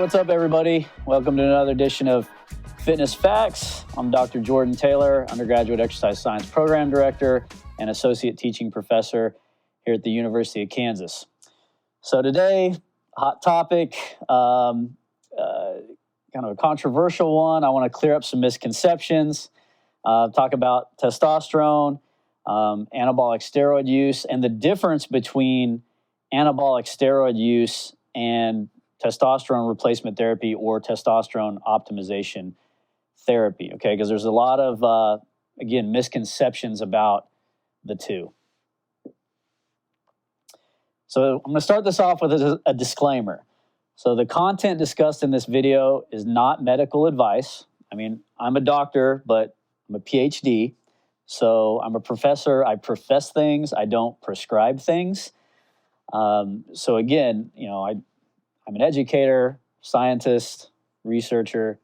what's up, everybody? Welcome to another edition of Fitness Facts. I'm Dr. Jordan Taylor, undergraduate exercise science program director and associate teaching professor here at the University of Kansas. So today, hot topic, kind of a controversial one. I want to clear up some misconceptions, talk about testosterone, anabolic steroid use, and the difference between anabolic steroid use and testosterone replacement therapy or testosterone optimization therapy, okay? Because there's a lot of, again, misconceptions about the two. So I'm going to start this off with a disclaimer. So the content discussed in this video is not medical advice. I mean, I'm a doctor, but I'm a Ph.D., so I'm a professor. I profess things. I don't prescribe things. So again, you know, I'm an educator, scientist, researcher.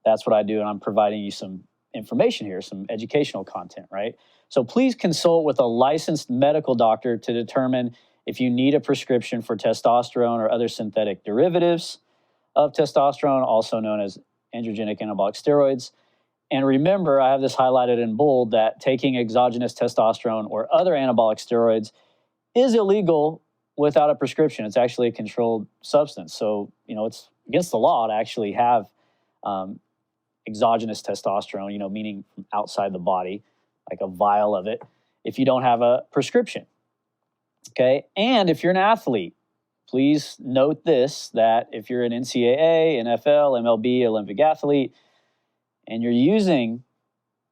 That's what I do, and I'm providing you some information here, some educational content, right? So please consult with a licensed medical doctor to determine if you need a prescription for testosterone or other synthetic derivatives of testosterone, also known as androgenic-anabolic steroids. And remember, I have this highlighted in bold, that taking exogenous testosterone or other anabolic steroids is illegal without a prescription. It's actually a controlled substance. So, you know, it's against the law to actually have exogenous testosterone, you know, meaning from outside the body, like a vial of it, if you don't have a prescription. Okay. And if you're an athlete, please note this, that if you're an NCAA, NFL, MLB, Olympic athlete, and you're using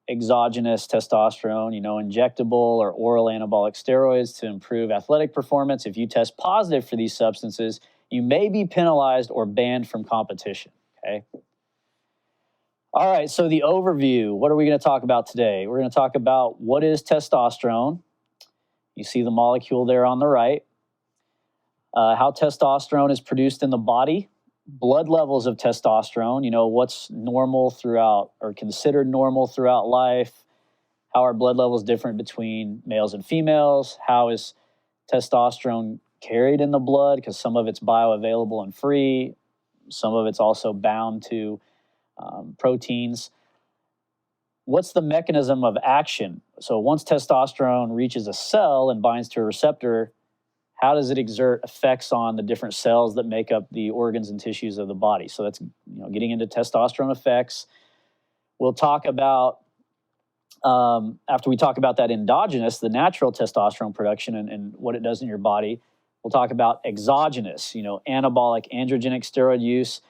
exogenous testosterone, you know, injectable or oral anabolic steroids to improve athletic performance, if you test positive for these substances, you may be penalized or banned from competition, okay? All right, so the overview, what are we going to talk about today? We're going to talk about what is testosterone. You see the molecule there on the right. How testosterone is produced in the body. Blood levels of testosterone, you know, what's normal throughout or considered normal throughout life. How are blood levels different between males and females? How is testosterone carried in the blood? Because some of it's bioavailable and free. Some of it's also bound to proteins. What's the mechanism of action? So once testosterone reaches a cell and binds to a receptor, how does it exert effects on the different cells that make up the organs and tissues of the body? So that's, you know, getting into testosterone effects. We'll talk about, after we talk about that endogenous, the natural testosterone production and what it does in your body, we'll talk about exogenous, you know, anabolic androgenic steroid use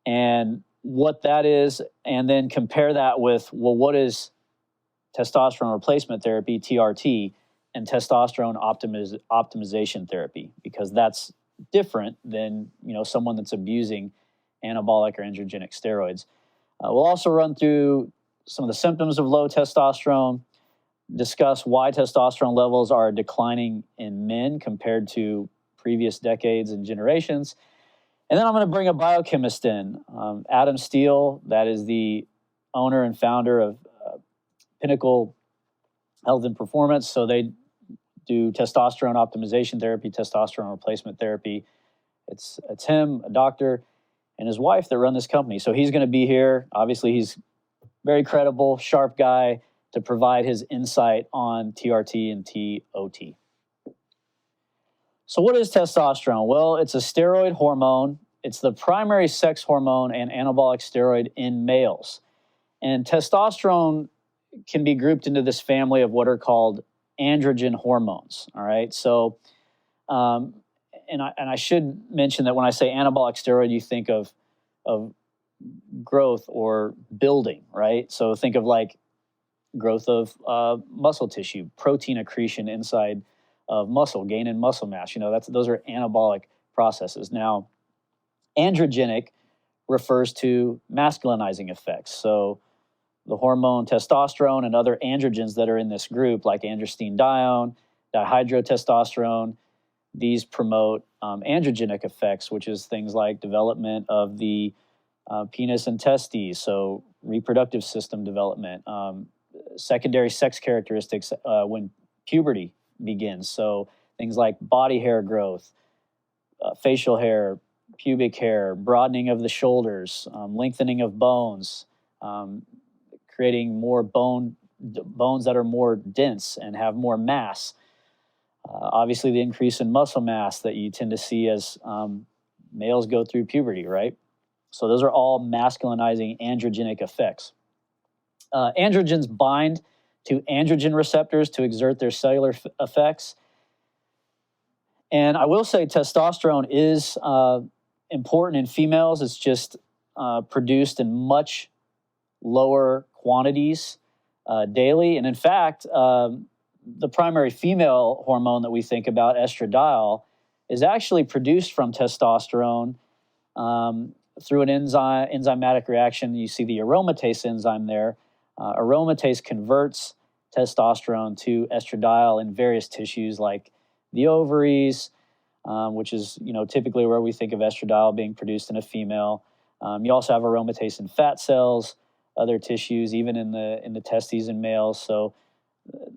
and what that is, and then compare that with, well, what is testosterone replacement therapy, TRT, and testosterone optimization therapy, because that's different than, you know, someone that's abusing anabolic or androgenic steroids. We'll also run through some of the symptoms of low testosterone, discuss why testosterone levels are declining in men compared to previous decades and generations. And then I'm going to bring a biochemist in, Adam Steele, that is the owner and founder of Pinnacle Health Performance. So they do testosterone optimization therapy, testosterone replacement therapy. It's him, a doctor, and his wife that run this company. So he's going to be here. Obviously, he's very credible, sharp guy to provide his insight on TRT and TOT. So what is testosterone? Well, it's a steroid hormone. It's the primary sex hormone and anabolic steroid in males. And testosterone can be grouped into this family of what are called androgen hormones, all right? So, and I should mention that when I say anabolic steroid, you think of growth or building, right? So think of like growth of muscle tissue, protein accretion inside of muscle, gain in muscle mass. You know, those are anabolic processes. Now, androgenic refers to masculinizing effects. So the hormone testosterone and other androgens that are in this group, like androstenedione, dihydrotestosterone, these promote androgenic effects, which is things like development of the penis and testes, so reproductive system development, secondary sex characteristics when puberty begins, so things like body hair growth, facial hair, pubic hair, broadening of the shoulders, lengthening of bones, creating more bones that are more dense and have more mass. Obviously, the increase in muscle mass that you tend to see as males go through puberty, right? So those are all masculinizing androgenic effects. Androgens bind to androgen receptors to exert their cellular effects. And I will say testosterone is important in females. It's just produced in much lower quantities daily. And in fact, the primary female hormone that we think about, estradiol, is actually produced from testosterone through an enzymatic reaction. You see the aromatase enzyme there. Aromatase converts testosterone to estradiol in various tissues like the ovaries, which is typically where we think of estradiol being produced in a female. You also have aromatase in fat cells, other tissues, even in the testes in males. So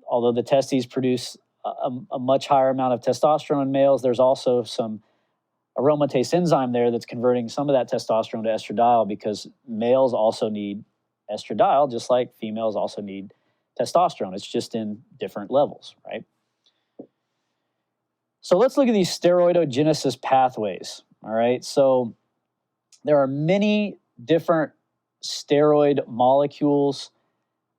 although the testes produce a much higher amount of testosterone in males, there's also some aromatase enzyme there that's converting some of that testosterone to estradiol, because males also need estradiol just like females also need testosterone. It's just in different levels, right? So let's look at these steroidogenesis pathways, all right? So there are many different steroid molecules,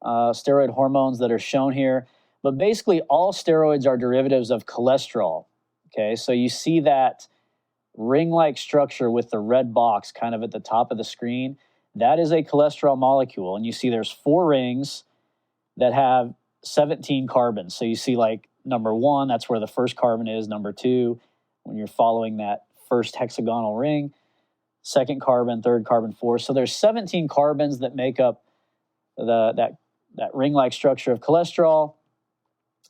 steroid hormones that are shown here, but basically all steroids are derivatives of cholesterol, okay? So you see that ring-like structure with the red box kind of at the top of the screen. That is a cholesterol molecule, and you see there's 4 rings that have 17 carbons. So you see like number 1, that's where the first carbon is. Number 2, when you're following that first hexagonal ring, second carbon, third carbon, 4. So there's 17 carbons that make up that ring-like structure of cholesterol.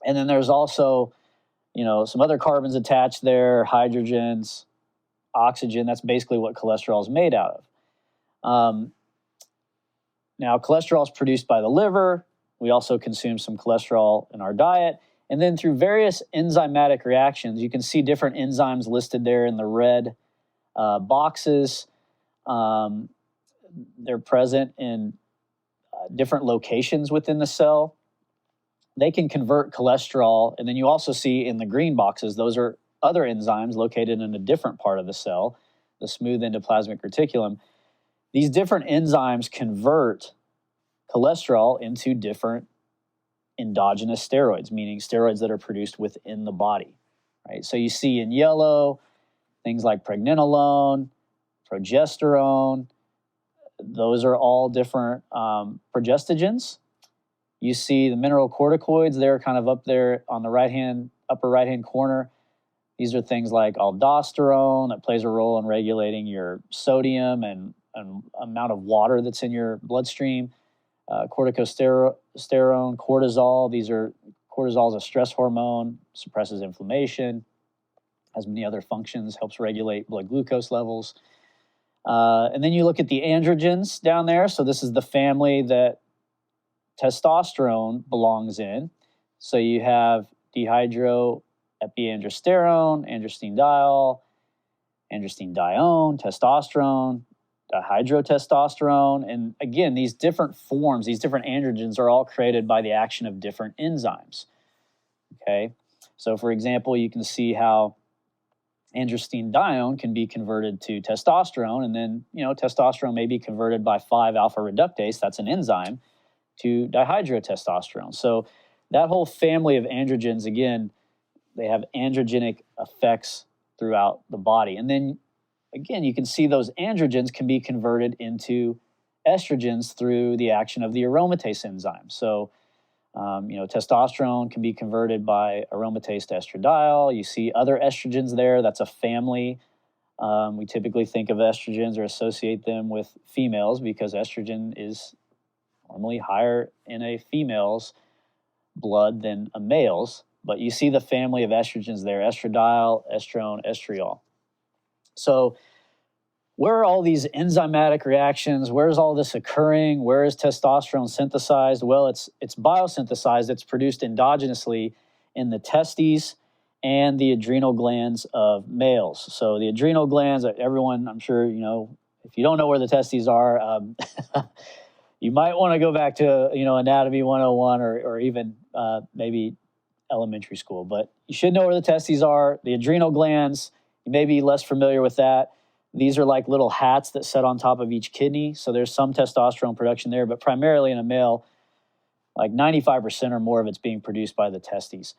And then there's also, some other carbons attached there, hydrogens, oxygen. That's basically what cholesterol is made out of. Now, cholesterol is produced by the liver. We also consume some cholesterol in our diet. And then through various enzymatic reactions, you can see different enzymes listed there in the red boxes. They're present in different locations within the cell. They can convert cholesterol. And then you also see in the green boxes, those are other enzymes located in a different part of the cell, the smooth endoplasmic reticulum. These different enzymes convert cholesterol into different endogenous steroids, meaning steroids that are produced within the body, right? So you see in yellow things like pregnenolone, progesterone. Those are all different progestogens. You see the mineralocorticoids, they're kind of up there on the upper right-hand corner. These are things like aldosterone that plays a role in regulating your sodium and amount of water that's in your bloodstream. Corticosterone, cortisol. Cortisol is a stress hormone, suppresses inflammation, has many other functions, helps regulate blood glucose levels. And then you look at the androgens down there. So this is the family that testosterone belongs in. So you have dihydroepiandrosterone, androstenediol, androstenedione, testosterone, dihydrotestosterone. And again, these different forms, these different androgens are all created by the action of different enzymes. Okay, so for example, you can see how androstenedione can be converted to testosterone, and then testosterone may be converted by 5-alpha reductase, that's an enzyme, to dihydrotestosterone. So that whole family of androgens, again, they have androgenic effects throughout the body. And then again, you can see those androgens can be converted into estrogens through the action of the aromatase enzyme. So, testosterone can be converted by aromatase to estradiol. You see other estrogens there. That's a family. We typically think of estrogens or associate them with females because estrogen is normally higher in a female's blood than a male's. But you see the family of estrogens there, estradiol, estrone, estriol. So where are all these enzymatic reactions? Where is all this occurring? Where is testosterone synthesized? Well, it's biosynthesized. It's produced endogenously in the testes and the adrenal glands of males. So the adrenal glands, everyone, I'm sure, you know, if you don't know where the testes are, you might want to go back to, you know, Anatomy 101 or even maybe elementary school. But you should know where the testes are. The adrenal glands, you may be less familiar with that. These are like little hats that sit on top of each kidney. So there's some testosterone production there, but primarily in a male, like 95% or more of it's being produced by the testes.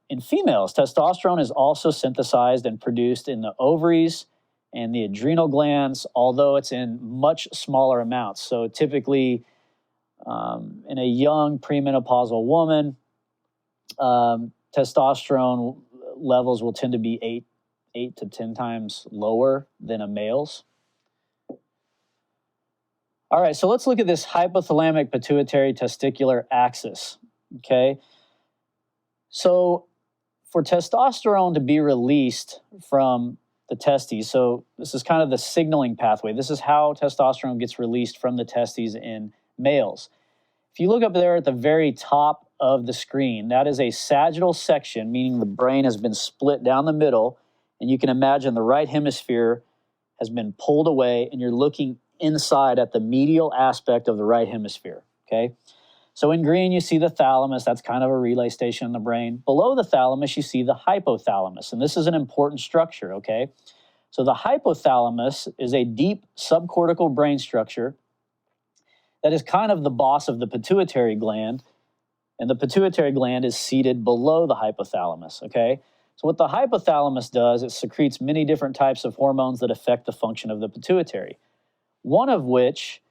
In females, testosterone is also synthesized and produced in the ovaries and the adrenal glands, although it's in much smaller amounts. So typically, in a young premenopausal woman, testosterone levels will tend to be 8 to 10 times lower than a male's. All right, so let's look at this hypothalamic-pituitary-testicular axis, okay? So for testosterone to be released from the testes, so this is kind of the signaling pathway. This is how testosterone gets released from the testes in males. If you look up there at the very top of the screen, that is a sagittal section, meaning the brain has been split down the middle, and you can imagine the right hemisphere has been pulled away, and you're looking inside at the medial aspect of the right hemisphere, okay? So in green, you see the thalamus. That's kind of a relay station in the brain. Below the thalamus, you see the hypothalamus, and this is an important structure, okay? So the hypothalamus is a deep subcortical brain structure that is kind of the boss of the pituitary gland, and the pituitary gland is seated below the hypothalamus, okay? So what the hypothalamus does, it secretes many different types of hormones that affect the function of the pituitary. One of which,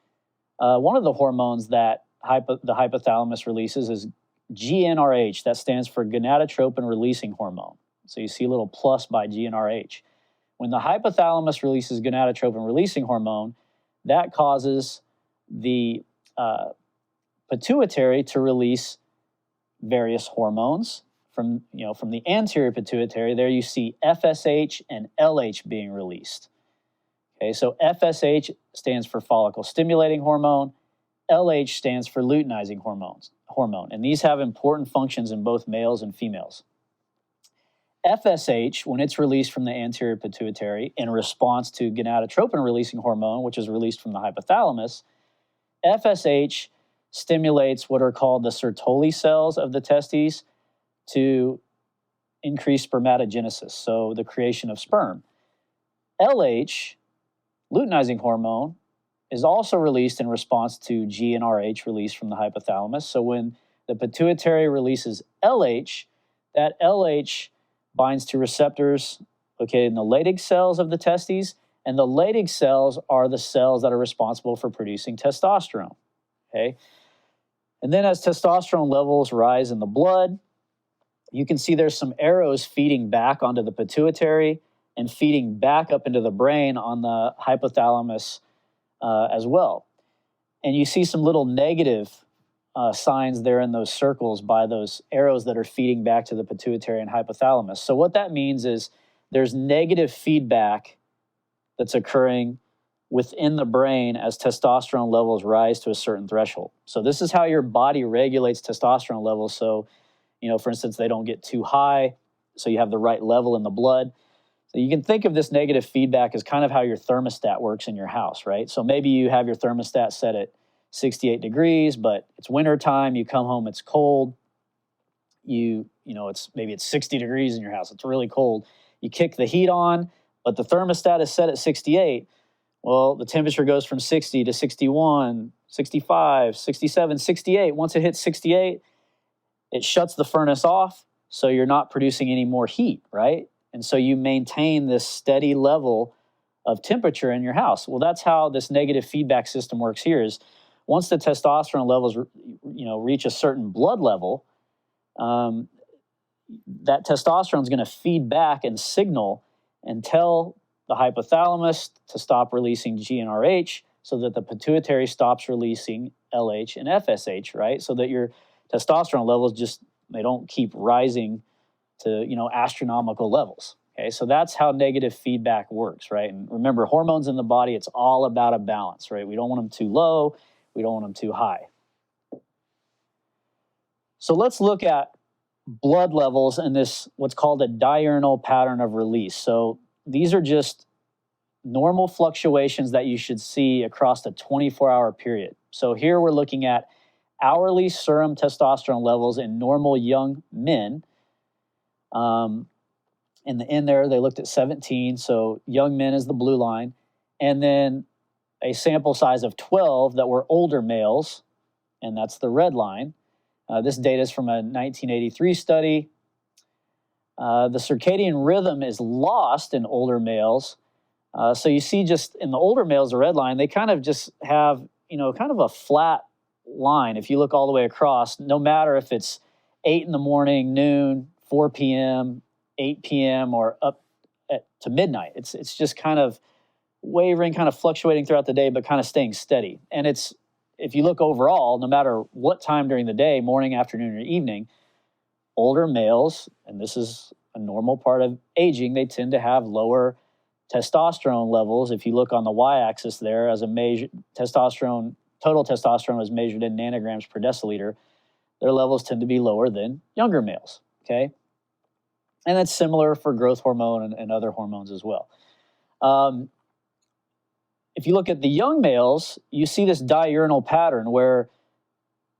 one of the hormones that the hypothalamus releases is GnRH. That stands for gonadotropin-releasing hormone. So you see a little plus by GnRH. When the hypothalamus releases gonadotropin-releasing hormone, that causes the pituitary to release various hormones. From the anterior pituitary, there you see FSH and LH being released. Okay, so FSH stands for follicle-stimulating hormone. LH stands for luteinizing hormone, and these have important functions in both males and females. FSH, when it's released from the anterior pituitary in response to gonadotropin-releasing hormone, which is released from the hypothalamus, FSH stimulates what are called the Sertoli cells of the testes to increase spermatogenesis, so the creation of sperm. LH, luteinizing hormone, is also released in response to GnRH released from the hypothalamus. So when the pituitary releases LH, that LH binds to receptors located in the Leydig cells of the testes, and the Leydig cells are the cells that are responsible for producing testosterone, okay? And then as testosterone levels rise in the blood, you can see there's some arrows feeding back onto the pituitary and feeding back up into the brain on the hypothalamus as well. And you see some little negative signs there in those circles by those arrows that are feeding back to the pituitary and hypothalamus. So what that means is there's negative feedback that's occurring within the brain as testosterone levels rise to a certain threshold. So this is how your body regulates testosterone levels. So, for instance, they don't get too high, so you have the right level in the blood. So you can think of this negative feedback as kind of how your thermostat works in your house, right? So maybe you have your thermostat set at 68 degrees, but it's winter time, you come home, it's cold. It's 60 degrees in your house, it's really cold. You kick the heat on, but the thermostat is set at 68. Well, the temperature goes from 60 to 61, 65, 67, 68. Once it hits 68, it shuts the furnace off, so you're not producing any more heat, right? And so you maintain this steady level of temperature in your house. Well, that's how this negative feedback system works here is once the testosterone levels, reach a certain blood level, that testosterone is going to feed back and signal and tell the hypothalamus to stop releasing GnRH so that the pituitary stops releasing LH and FSH, right? So that your testosterone levels they don't keep rising to, astronomical levels. Okay, so that's how negative feedback works, right? And remember, hormones in the body, it's all about a balance, right? We don't want them too low, we don't want them too high. So let's look at blood levels in this, what's called a diurnal pattern of release. So these are just normal fluctuations that you should see across a 24-hour period. So here we're looking at hourly serum testosterone levels in normal young men. In the end there, they looked at 17, so young men is the blue line, and then a sample size of 12 that were older males, and that's the red line. This data is from a 1983 study. The circadian rhythm is lost in older males. So you see just in the older males, the red line, they kind of just have, kind of a flat line. If you look all the way across, no matter if it's 8 in the morning, noon, 4 p.m., 8 p.m., or up to midnight. It's just kind of wavering, kind of fluctuating throughout the day, but kind of staying steady. And if you look overall, no matter what time during the day, morning, afternoon, or evening, older males, and this is a normal part of aging, they tend to have lower testosterone levels. If you look on the y-axis there, as a measure, total testosterone is measured in nanograms per deciliter, their levels tend to be lower than younger males, okay? And that's similar for growth hormone and other hormones as well. If you look at the young males, you see this diurnal pattern where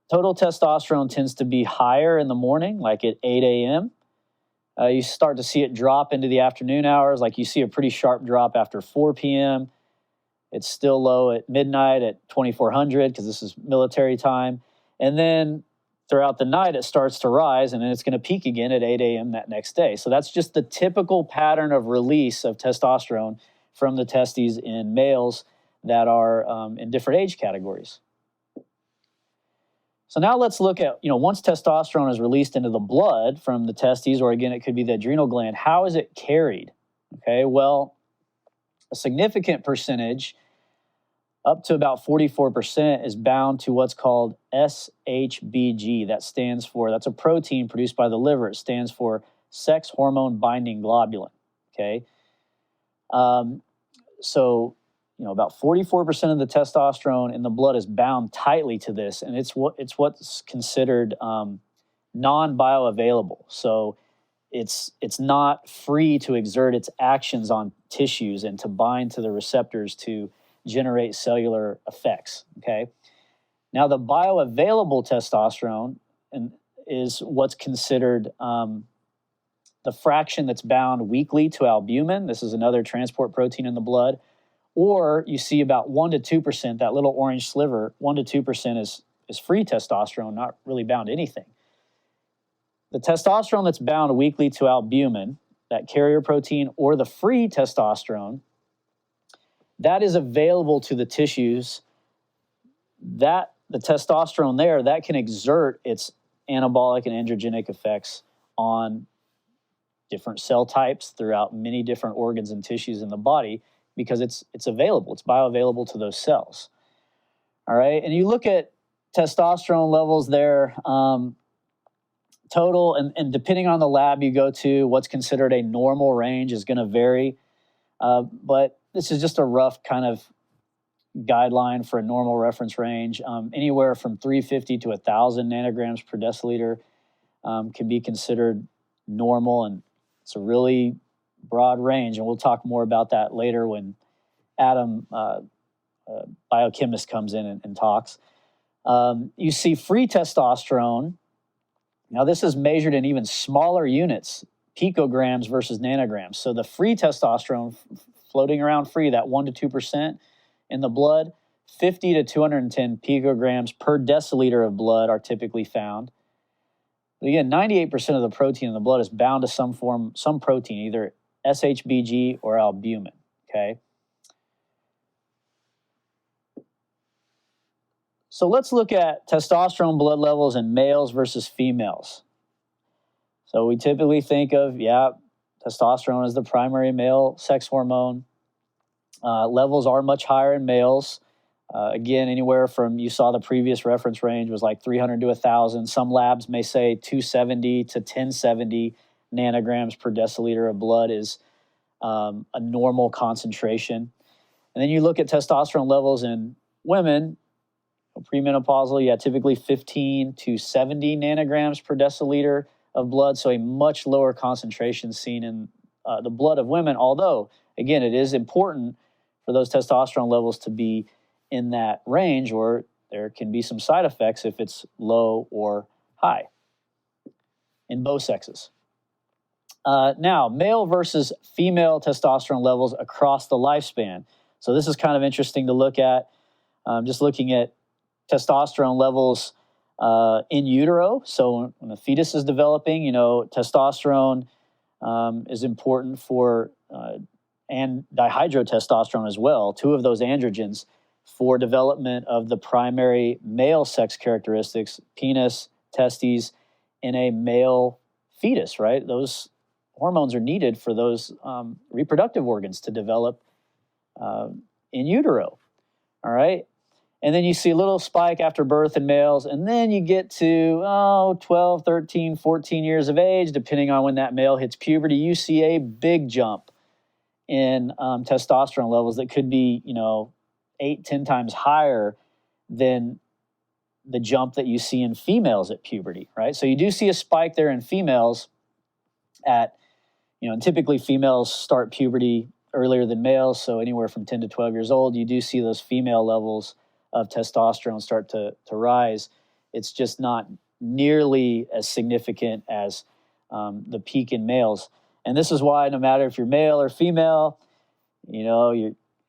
total testosterone tends to be higher in the morning, like at 8 a.m. You start to see it drop into the afternoon hours, like you see a pretty sharp drop after 4 p.m. It's still low at midnight at 2400 because this is military time. And then throughout the night, it starts to rise, and then it's going to peak again at 8 a.m. that next day. So that's just the typical pattern of release of testosterone from the testes in males that are in different age categories. So now let's look at, once testosterone is released into the blood from the testes, or again, it could be the adrenal gland, how is it carried? Okay, well, a significant percentage, up to about 44%, is bound to what's called SHBG. That's a protein produced by the liver. It stands for sex hormone binding globulin, okay? So, about 44% of the testosterone in the blood is bound tightly to this, and it's what's considered non-bioavailable. So it's not free to exert its actions on tissues and to bind to the receptors to generate cellular effects, okay? Now, the bioavailable testosterone is what's considered the fraction that's bound weakly to albumin. This is another transport protein in the blood. Or you see about 1 to 2%, that little orange sliver, 1 to 2% is free testosterone, not really bound to anything. The testosterone that's bound weakly to albumin, that carrier protein, or the free testosterone, that is available to the tissues. The testosterone there, that can exert its anabolic and androgenic effects on different cell types throughout many different organs and tissues in the body, because it's available, it's bioavailable to those cells. All right, and you look at testosterone levels there, total, and depending on the lab you go to, what's considered a normal range is going to vary. But this is just a rough kind of guideline for a normal reference range. Anywhere from 350 to 1,000 nanograms per deciliter can be considered normal, and it's a really broad range, and we'll talk more about that later when Adam, biochemist, comes in and talks. You see free testosterone. Now, this is measured in even smaller units, picograms versus nanograms. So the free testosterone floating around free, that 1 to 2% in the blood, 50 to 210 picograms per deciliter of blood are typically found. But again, 98% of the protein in the blood is bound to some protein, either SHBG or albumin, okay? So let's look at testosterone blood levels in males versus females. So we typically think of, testosterone as the primary male sex hormone. Levels are much higher in males. Again, anywhere from, you saw the previous reference range was like 300 to 1,000. Some labs may say 270 to 1070 nanograms per deciliter of blood is a normal concentration. And then you look at testosterone levels in women, premenopausal, typically 15 to 70 nanograms per deciliter of blood, so a much lower concentration seen in the blood of women, although, again, it is important for those testosterone levels to be in that range, or there can be some side effects if it's low or high in both sexes. Now, male versus female testosterone levels across the lifespan. So this is kind of interesting to look at, just looking at testosterone levels in utero. So when the fetus is developing, testosterone is important for, and dihydrotestosterone as well, two of those androgens for development of the primary male sex characteristics, penis, testes, in a male fetus, right? Those hormones are needed for those reproductive organs to develop in utero, all right? And then you see a little spike after birth in males, and then you get to 12, 13, 14 years of age, depending on when that male hits puberty, you see a big jump in testosterone levels that could be, 8, 10 times higher than the jump that you see in females at puberty, right? So you do see a spike there in females at, and typically females start puberty earlier than males, so anywhere from 10 to 12 years old, you do see those female levels of testosterone start to rise. It's just not nearly as significant as the peak in males. And this is why no matter if you're male or female, you're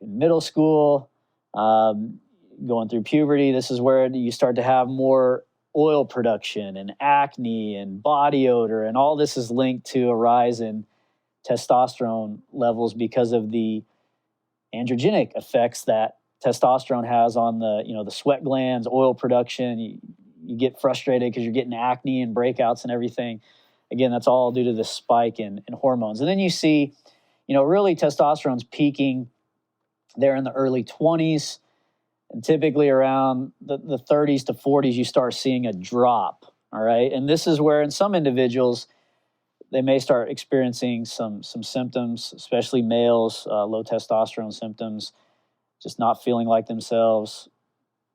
in middle school, going through puberty, this is where you start to have more oil production and acne and body odor, and all this is linked to a rise in testosterone levels because of the androgenic effects that testosterone has on the sweat glands, oil production. You get frustrated because you're getting acne and breakouts and everything. Again, that's all due to the spike in hormones. And then you see, really testosterone's peaking there in the early 20s, and typically around the 30s to 40s, you start seeing a drop, all right? And this is where in some individuals, they may start experiencing some symptoms, especially males, low testosterone symptoms, just not feeling like themselves,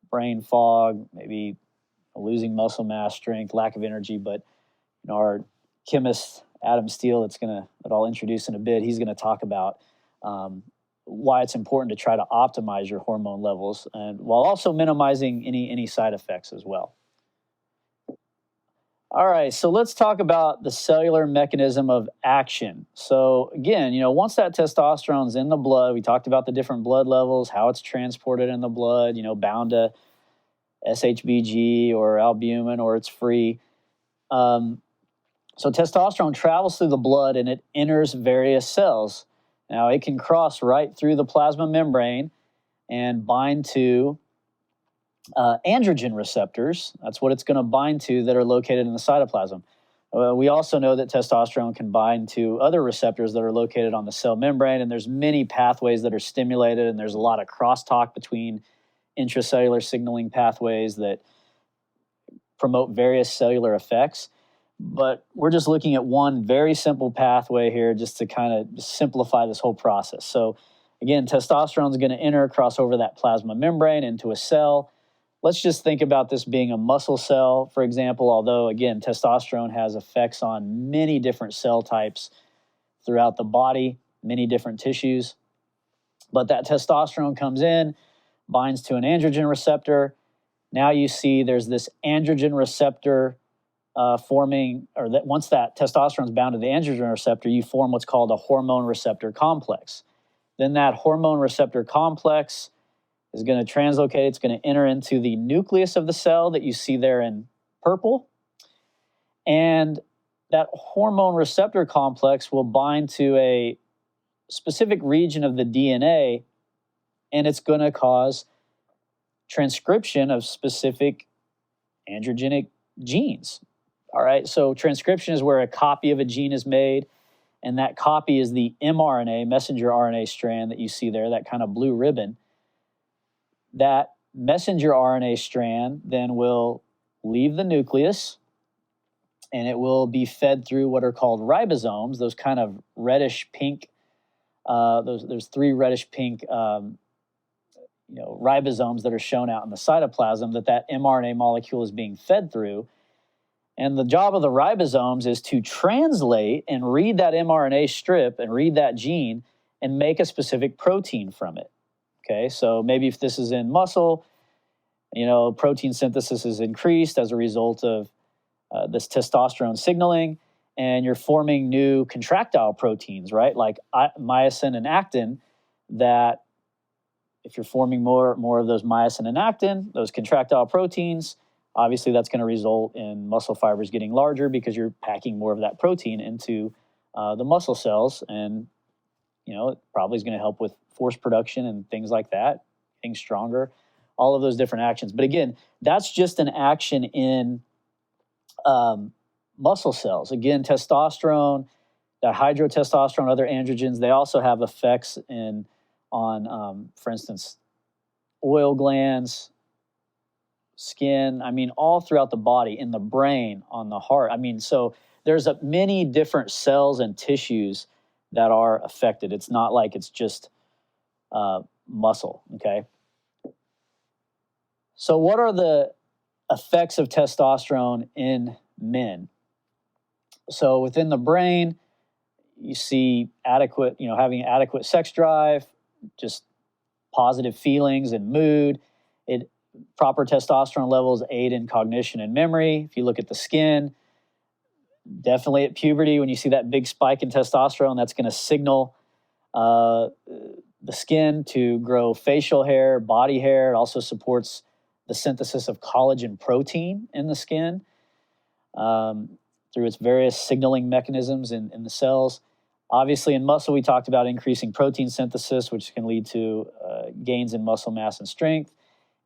brain fog, maybe losing muscle mass, strength, lack of energy. But our chemist, Adam Steele, that I'll introduce in a bit, he's going to talk about why it's important to try to optimize your hormone levels, and while also minimizing any side effects as well. All right, so let's talk about the cellular mechanism of action. So again, once that testosterone's in the blood, we talked about the different blood levels, how it's transported in the blood, bound to SHBG or albumin, or it's free. So testosterone travels through the blood and it enters various cells. Now, it can cross right through the plasma membrane and bind to androgen receptors. That's what it's going to bind to that are located in the cytoplasm. We also know that testosterone can bind to other receptors that are located on the cell membrane, and there's many pathways that are stimulated, and there's a lot of crosstalk between intracellular signaling pathways that promote various cellular effects. But we're just looking at one very simple pathway here just to kind of simplify this whole process. So again, testosterone is going to cross over that plasma membrane into a cell. Let's just think about this being a muscle cell, for example, although, again, testosterone has effects on many different cell types throughout the body, many different tissues. But that testosterone comes in, binds to an androgen receptor. Now you see there's this androgen receptor forming, or that once that testosterone is bound to the androgen receptor, you form what's called a hormone receptor complex. Then that hormone receptor complex is going to translocate. It's going to enter into the nucleus of the cell that you see there in purple. And that hormone receptor complex will bind to a specific region of the DNA, and it's going to cause transcription of specific androgenic genes. All right, so transcription is where a copy of a gene is made, and that copy is the mRNA, messenger RNA strand that you see there, that kind of blue ribbon. That messenger RNA strand then will leave the nucleus, and it will be fed through what are called ribosomes, those kind of reddish pink, there's three reddish pink ribosomes that are shown out in the cytoplasm that mRNA molecule is being fed through. And the job of the ribosomes is to translate and read that mRNA strip and read that gene and make a specific protein from it. Okay, so maybe if this is in muscle, protein synthesis is increased as a result of this testosterone signaling, and you're forming new contractile proteins, right? Like myosin and actin, that if you're forming more of those myosin and actin, those contractile proteins, obviously that's going to result in muscle fibers getting larger because you're packing more of that protein into the muscle cells, and it probably is going to help with force production and things like that, getting stronger, all of those different actions. But again, that's just an action in muscle cells. Again, testosterone, dihydrotestosterone, other androgens, they also have effects on, for instance, oil glands, skin, all throughout the body, in the brain, on the heart. So there's many different cells and tissues that are affected. It's not like it's just muscle, okay? So what are the effects of testosterone in men? So within the brain, you see having adequate sex drive, just positive feelings and mood. Proper testosterone levels aid in cognition and memory. If you look at the skin, definitely at puberty, when you see that big spike in testosterone, that's going to signal the skin to grow facial hair, body hair. It also supports the synthesis of collagen protein in the skin through its various signaling mechanisms in the cells. Obviously, in muscle, we talked about increasing protein synthesis, which can lead to gains in muscle mass and strength.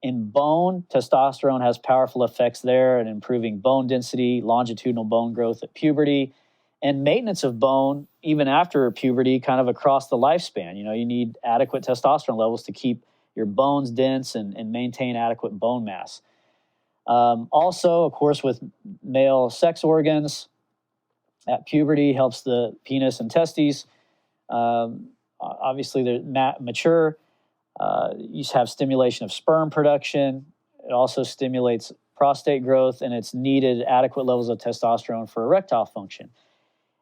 In bone, testosterone has powerful effects there in improving bone density, longitudinal bone growth at puberty, and maintenance of bone even after puberty, kind of across the lifespan. You need adequate testosterone levels to keep your bones dense and maintain adequate bone mass. Also, of course, with male sex organs, at puberty helps the penis and testes. Obviously, they're mature. You have stimulation of sperm production. It also stimulates prostate growth, and it's needed adequate levels of testosterone for erectile function.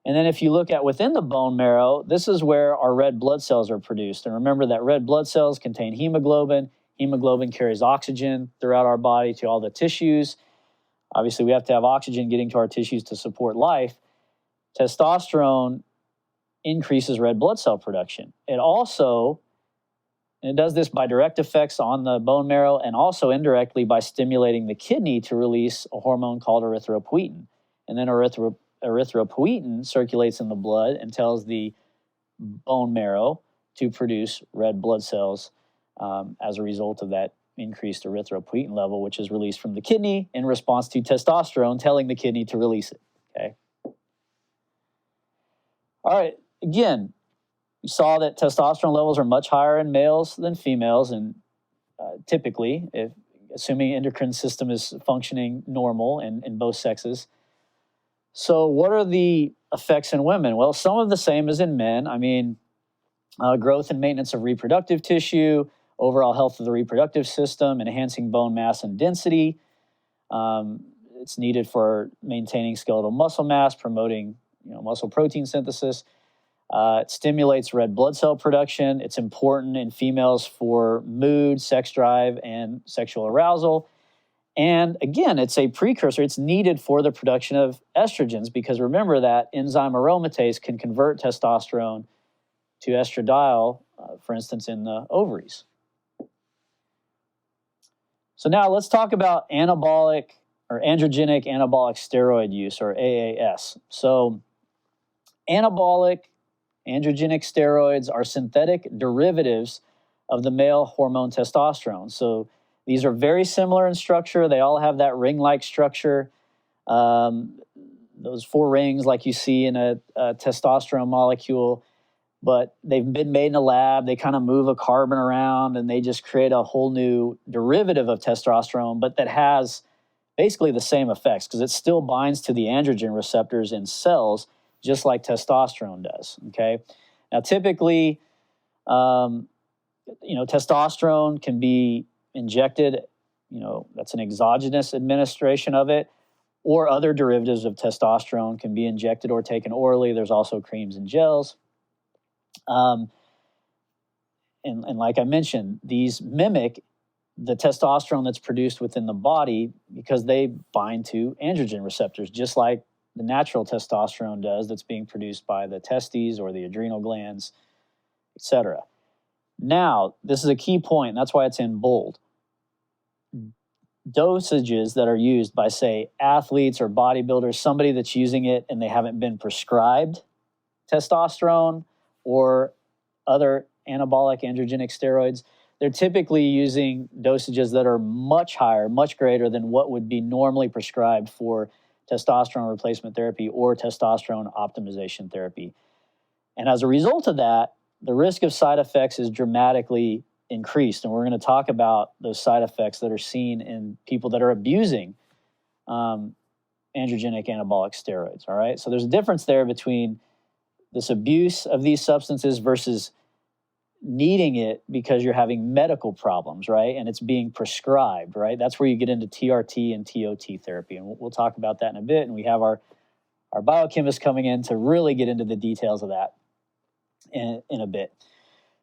And then if you look at within the bone marrow, this is where our red blood cells are produced. And remember that red blood cells contain hemoglobin. Hemoglobin carries oxygen throughout our body to all the tissues. Obviously, we have to have oxygen getting to our tissues to support life. Testosterone increases red blood cell production. It does this by direct effects on the bone marrow, and also indirectly by stimulating the kidney to release a hormone called erythropoietin. And then erythropoietin circulates in the blood and tells the bone marrow to produce red blood cells as a result of that increased erythropoietin level, which is released from the kidney in response to testosterone telling the kidney to release it. Okay. All right. Again, you saw that testosterone levels are much higher in males than females, and typically, assuming endocrine system is functioning normal in both sexes. So what are the effects in women? Well, some of the same as in men. Growth and maintenance of reproductive tissue, overall health of the reproductive system, enhancing bone mass and density. It's needed for maintaining skeletal muscle mass, promoting muscle protein synthesis. It stimulates red blood cell production. It's important in females for mood, sex drive, and sexual arousal. And again, it's a precursor. It's needed for the production of estrogens, because remember that enzyme aromatase can convert testosterone to estradiol, for instance, in the ovaries. So now let's talk about anabolic or androgenic-anabolic steroid use, or AAS. So anabolic androgenic steroids are synthetic derivatives of the male hormone testosterone. So these are very similar in structure. They all have that ring-like structure. Those 4 rings like you see in a testosterone molecule, but they've been made in a lab. They kind of move a carbon around and they just create a whole new derivative of testosterone, but that has basically the same effects because it still binds to the androgen receptors in cells, just like testosterone does, okay? Now, typically, testosterone can be injected, that's an exogenous administration of it, or other derivatives of testosterone can be injected or taken orally. There's also creams and gels. And like I mentioned, these mimic the testosterone that's produced within the body because they bind to androgen receptors, just like the natural testosterone does that's being produced by the testes or the adrenal glands, etc. Now, this is a key point, and that's why it's in bold. Dosages that are used by, say, athletes or bodybuilders, somebody that's using it and they haven't been prescribed testosterone or other anabolic androgenic steroids, they're typically using dosages that are much higher, much greater than what would be normally prescribed for testosterone replacement therapy or testosterone optimization therapy. And as a result of that, the risk of side effects is dramatically increased. And we're going to talk about those side effects that are seen in people that are abusing androgenic-anabolic steroids, all right? So there's a difference there between this abuse of these substances versus needing it because you're having medical problems, right? And it's being prescribed, right? That's where you get into TRT and TOT therapy. And we'll talk about that in a bit. And we have our biochemist coming in to really get into the details of that in a bit.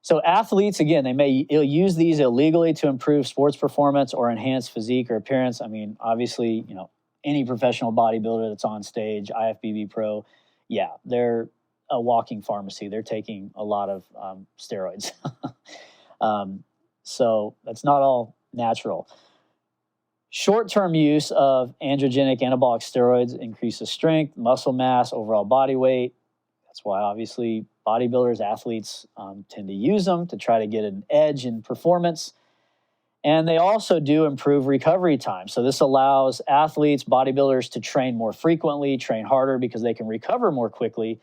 So athletes, again, they'll use these illegally to improve sports performance or enhance physique or appearance. I mean, obviously, any professional bodybuilder that's on stage, IFBB pro, yeah, they're a walking pharmacy. They're taking a lot of steroids. So that's not all natural. Short-term use of androgenic anabolic steroids increases strength, muscle mass, overall body weight. That's why obviously bodybuilders, athletes tend to use them to try to get an edge in performance. And they also do improve recovery time. So this allows athletes, bodybuilders to train more frequently, train harder because they can recover more quickly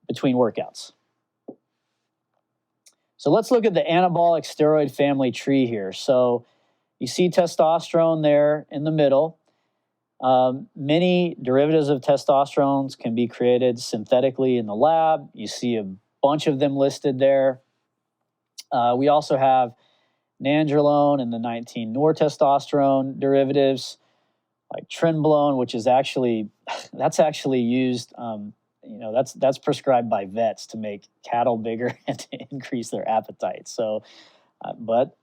between workouts. So let's look at the anabolic steroid family tree here. So you see testosterone there in the middle. Many derivatives of testosterone can be created synthetically in the lab. You see a bunch of them listed there. We also have nandrolone and the 19-nortestosterone derivatives, like trenbolone, which is that's actually used. That's prescribed by vets to make cattle bigger and to increase their appetite. So, but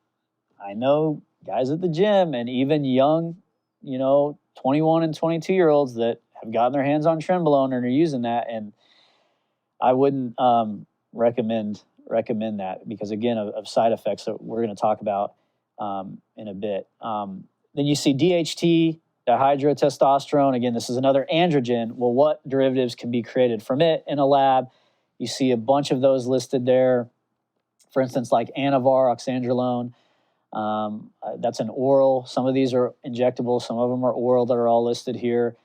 I know guys at the gym and even young, 21 and 22-year-olds that have gotten their hands on trenbolone and are using that. And I wouldn't recommend that because, again, of side effects that we're going to talk about in a bit. Then you see DHT, dihydrotestosterone. Again, this is another androgen. Well, what derivatives can be created from it in a lab? You see a bunch of those listed there. For instance, like Anavar, oxandrolone. That's an oral. Some of these are injectable. Some of them are oral that are all listed here.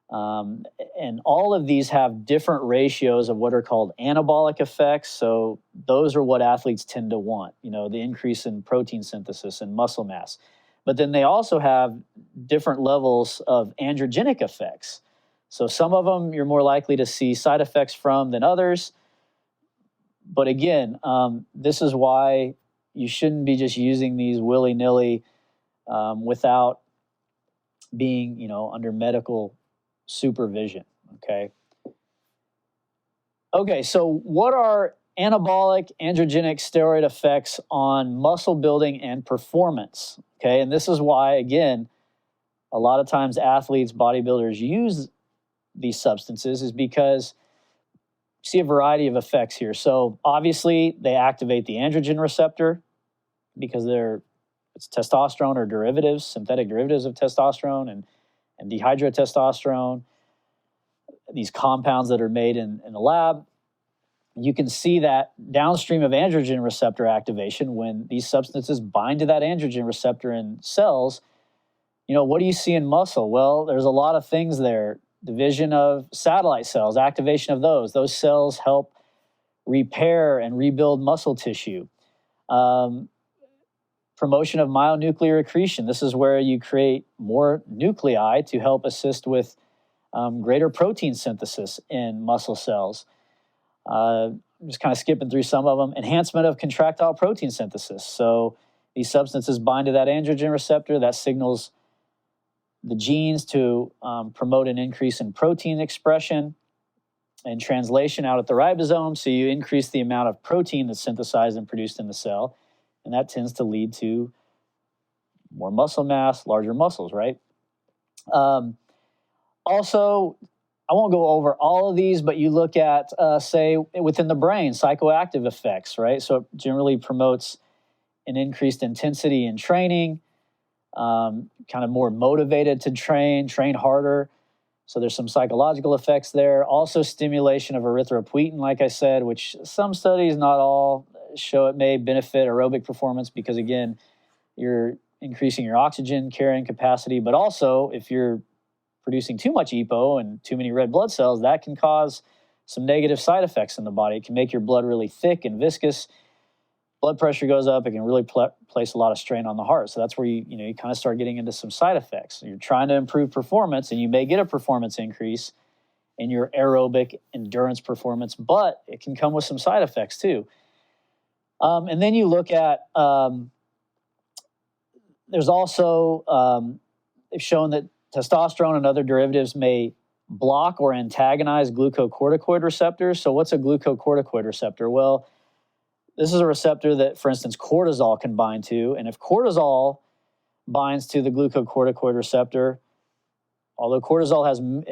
And all of these have different ratios of what are called anabolic effects. So those are what athletes tend to want, the increase in protein synthesis and muscle mass. But then they also have different levels of androgenic effects. So some of them you're more likely to see side effects from than others. But again, this is why you shouldn't be just using these willy-nilly without being, under medical supervision, okay? Okay, so what are anabolic androgenic steroid effects on muscle building and performance? Okay, and this is why, again, a lot of times athletes, bodybuilders use these substances is because you see a variety of effects here. So obviously they activate the androgen receptor because it's testosterone or derivatives, synthetic derivatives of testosterone and dihydrotestosterone, these compounds that are made in the lab. You can see that downstream of androgen receptor activation, when these substances bind to that androgen receptor in cells, what do you see in muscle? Well, there's a lot of things there. Division of satellite cells, activation of those. Those cells help repair and rebuild muscle tissue. Promotion of myonuclear accretion. This is where you create more nuclei to help assist with greater protein synthesis in muscle cells. Just kind of skipping through some of them. Enhancement of contractile protein synthesis. So these substances bind to that androgen receptor that signals the genes to promote an increase in protein expression and translation out at the ribosome. So you increase the amount of protein that's synthesized and produced in the cell, and that tends to lead to more muscle mass, larger muscles, right? Also, I won't go over all of these, but you look at, say, within the brain, psychoactive effects, right? So it generally promotes an increased intensity in training, kind of more motivated to train harder. So there's some psychological effects there. Also stimulation of erythropoietin, like I said, which some studies, not all, show it may benefit aerobic performance because, again, you're increasing your oxygen carrying capacity. But also, if you're producing too much EPO and too many red blood cells, that can cause some negative side effects in the body. It can make your blood really thick and viscous. Blood pressure goes up. It can really place a lot of strain on the heart. So that's where you kind of start getting into some side effects. You're trying to improve performance, and you may get a performance increase in your aerobic endurance performance, but it can come with some side effects too. And then you look at, there's also, they've shown that testosterone and other derivatives may block or antagonize glucocorticoid receptors. So what's a glucocorticoid receptor? Well, this is a receptor that, for instance, cortisol can bind to. And if cortisol binds to the glucocorticoid receptor, although cortisol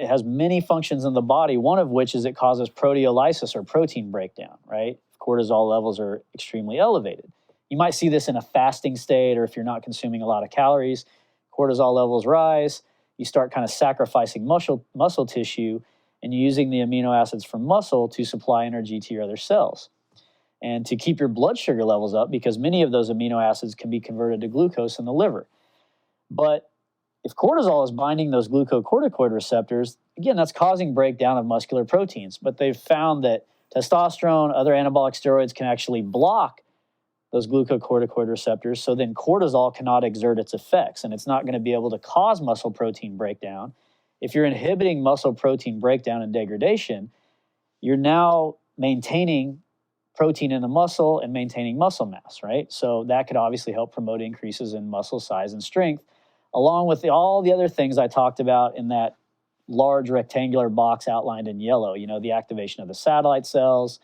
has many functions in the body, one of which is it causes proteolysis or protein breakdown, right? If cortisol levels are extremely elevated. You might see this in a fasting state, or if you're not consuming a lot of calories, cortisol levels rise. You start kind of sacrificing muscle tissue and using the amino acids from muscle to supply energy to your other cells and to keep your blood sugar levels up, because many of those amino acids can be converted to glucose in the liver. But if cortisol is binding those glucocorticoid receptors, again, that's causing breakdown of muscular proteins. But they've found that testosterone, other anabolic steroids can actually block those glucocorticoid receptors, so then cortisol cannot exert its effects, and it's not going to be able to cause muscle protein breakdown. If you're inhibiting muscle protein breakdown and degradation, you're now maintaining protein in the muscle and maintaining muscle mass, right? So that could obviously help promote increases in muscle size and strength, along with all the other things I talked about in that large rectangular box outlined in yellow. The activation of the satellite cells,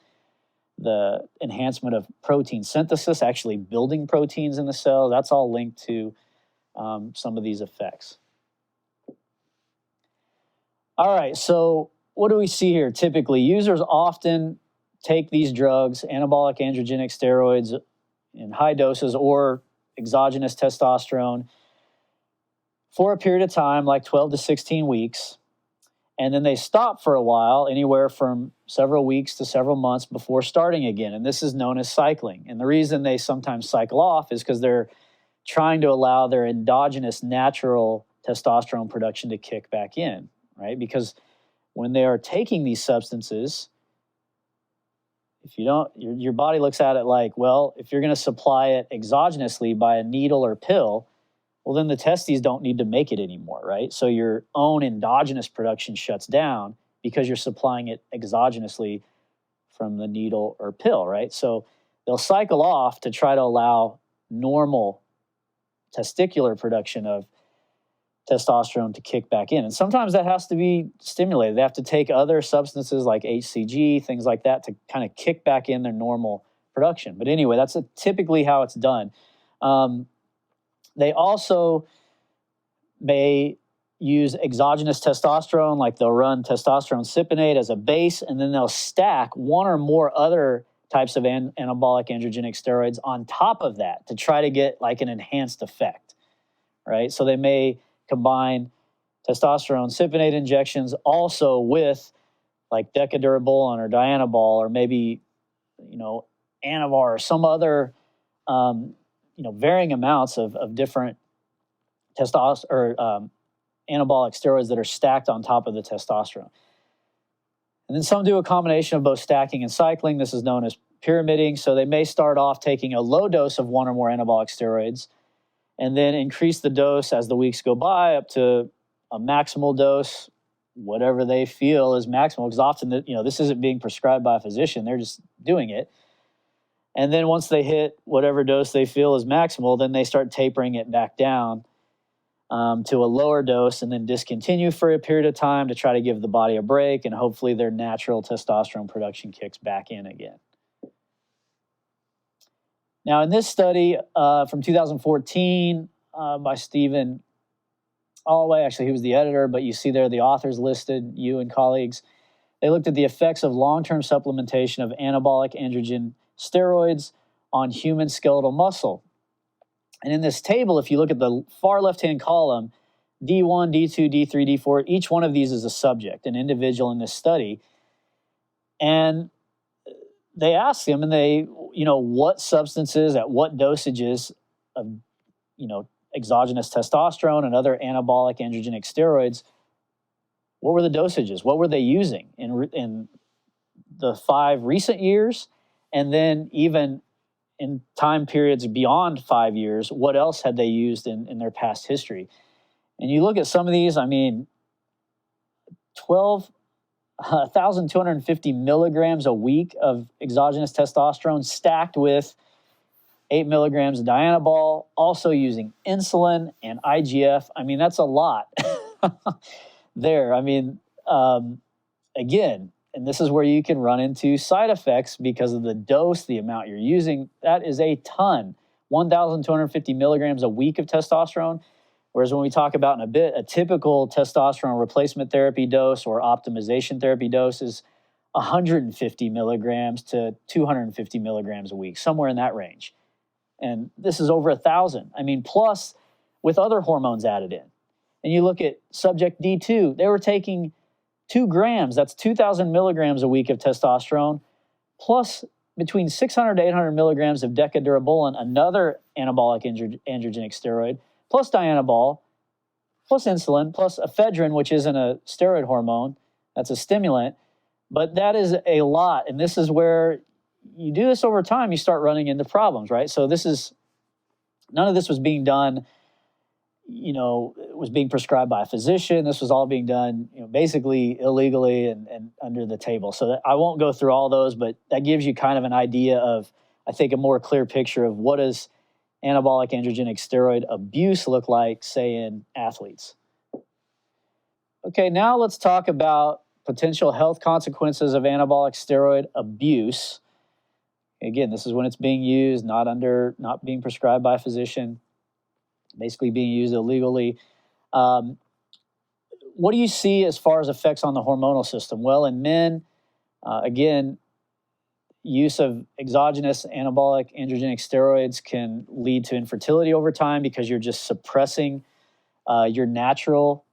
the enhancement of protein synthesis, actually building proteins in the cell. That's all linked to some of these effects. All right, so what do we see here? Typically, users often take these drugs, anabolic androgenic steroids, in high doses or exogenous testosterone for a period of time, like 12 to 16 weeks. And then they stop for a while, anywhere from several weeks to several months before starting again. And this is known as cycling. And the reason they sometimes cycle off is because they're trying to allow their endogenous natural testosterone production to kick back in, right? Because when they are taking these substances, if you don't, your body looks at it like, well, if you're going to supply it exogenously by a needle or pill, well, then the testes don't need to make it anymore, right? So your own endogenous production shuts down because you're supplying it exogenously from the needle or pill, right? So they'll cycle off to try to allow normal testicular production of testosterone to kick back in. And sometimes that has to be stimulated. They have to take other substances like HCG, things like that, to kind of kick back in their normal production. But anyway, that's typically how it's done. They also may use exogenous testosterone, like they'll run testosterone cypionate as a base, and then they'll stack one or more other types of anabolic androgenic steroids on top of that to try to get like an enhanced effect, right? So they may combine testosterone cypionate injections also with like decadurabolin or dianabol, or maybe, Anavar or some other varying amounts of different testosterone or anabolic steroids that are stacked on top of the testosterone. And then some do a combination of both stacking and cycling. This is known as pyramiding. So they may start off taking a low dose of one or more anabolic steroids and then increase the dose as the weeks go by up to a maximal dose, whatever they feel is maximal, because often this isn't being prescribed by a physician. They're just doing it. And then once they hit whatever dose they feel is maximal, then they start tapering it back down to a lower dose and then discontinue for a period of time to try to give the body a break, and hopefully their natural testosterone production kicks back in again. Now, in this study from 2014 by Stephen Allway, actually he was the editor, but you see there the authors listed, you and colleagues. They looked at the effects of long-term supplementation of anabolic androgen steroids on human skeletal muscle. And in this table, if you look at the far left-hand column, D1, D2, D3, D4, each one of these is a subject, an individual in this study. And they asked them, and they, what substances at what dosages of, exogenous testosterone and other anabolic androgenic steroids, what were the dosages? What were they using in the 5 recent years? And then even in time periods beyond 5 years, what else had they used in their past history? And you look at some of these, 1,250 milligrams a week of exogenous testosterone stacked with 8 milligrams of Diurnal, also using insulin and IGF. That's a lot there. Again, and this is where you can run into side effects because of the dose, the amount you're using. That is a ton, 1,250 milligrams a week of testosterone. Whereas when we talk about in a bit, a typical testosterone replacement therapy dose or optimization therapy dose is 150 milligrams to 250 milligrams a week, somewhere in that range. And this is over 1,000. Plus with other hormones added in. And you look at subject D2, they were taking 2 grams, that's 2,000 milligrams a week of testosterone, plus between 600 to 800 milligrams of decadurabolin, another anabolic androgenic steroid, plus Diurnal, plus insulin, plus ephedrine, which isn't a steroid hormone, that's a stimulant. But that is a lot, and this is where you do this over time, you start running into problems, right? So none of this was being done, it was being prescribed by a physician. This was all being done, basically illegally and under the table. So I won't go through all those, but that gives you kind of an idea of, I think, a more clear picture of what does anabolic androgenic steroid abuse look like, say, in athletes. Okay, now let's talk about potential health consequences of anabolic steroid abuse. Again, this is when it's being used, not being prescribed by a physician, basically being used illegally. What do you see as far as effects on the hormonal system? Well, in men, again, use of exogenous anabolic androgenic steroids can lead to infertility over time because you're just suppressing your natural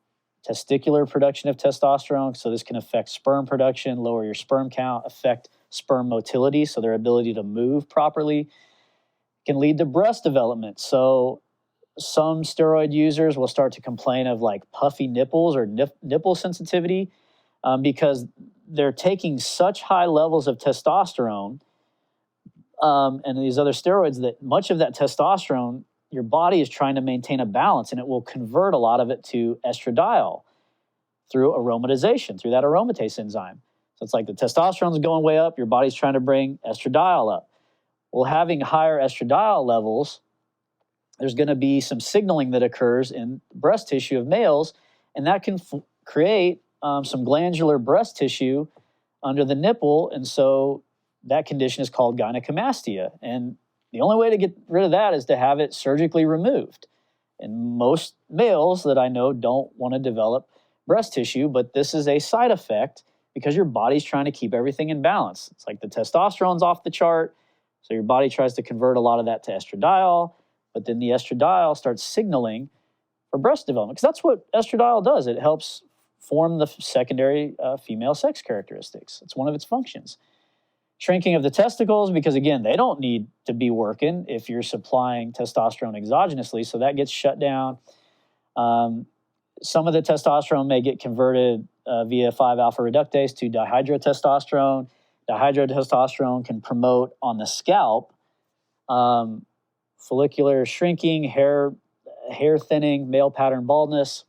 testicular production of testosterone. So this can affect sperm production, lower your sperm count, affect sperm motility, so their ability to move properly. It can lead to breast development. So some steroid users will start to complain of like puffy nipples or nipple sensitivity because they're taking such high levels of testosterone and these other steroids that much of that testosterone, your body is trying to maintain a balance, and it will convert a lot of it to estradiol through aromatization, through that aromatase enzyme. So it's like the testosterone's going way up, your body's trying to bring estradiol up. Well, having higher estradiol levels, there's going to be some signaling that occurs in breast tissue of males, and that can create some glandular breast tissue under the nipple, and so that condition is called gynecomastia. And the only way to get rid of that is to have it surgically removed. And most males that I know don't want to develop breast tissue, but this is a side effect because your body's trying to keep everything in balance. It's like the testosterone's off the chart, so your body tries to convert a lot of that to estradiol, but then the estradiol starts signaling for breast development, because that's what estradiol does. It helps form the secondary female sex characteristics. It's one of its functions. Shrinking of the testicles, because again, they don't need to be working if you're supplying testosterone exogenously, so that gets shut down. Some of the testosterone may get converted via 5-alpha reductase to dihydrotestosterone. Dihydrotestosterone can promote on the scalp follicular shrinking, hair thinning, male pattern baldness.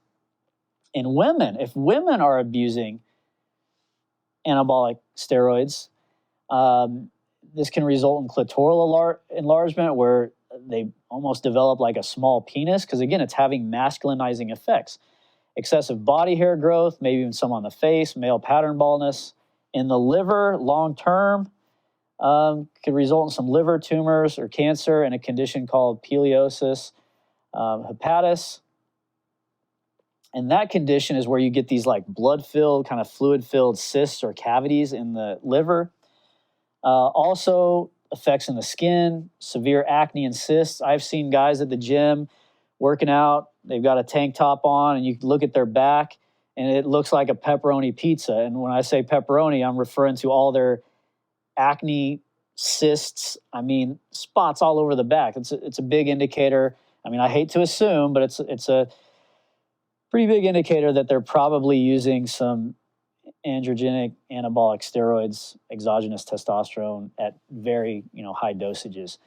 In women, if women are abusing anabolic steroids, this can result in clitoral enlargement, where they almost develop like a small penis because, again, it's having masculinizing effects. Excessive body hair growth, maybe even some on the face, male pattern baldness. In the liver, long term, could result in some liver tumors or cancer and a condition called pileosis hepatis. And that condition is where you get these like blood-filled, kind of fluid-filled cysts or cavities in the liver. Also, effects in the skin, severe acne and cysts. I've seen guys at the gym working out. They've got a tank top on, and you look at their back, and it looks like a pepperoni pizza. And when I say pepperoni, I'm referring to all their acne cysts. I mean, spots all over the back. It's a big indicator. I mean, I hate to assume, but it's a pretty big indicator that they're probably using some androgenic-anabolic steroids, exogenous testosterone at very high dosages.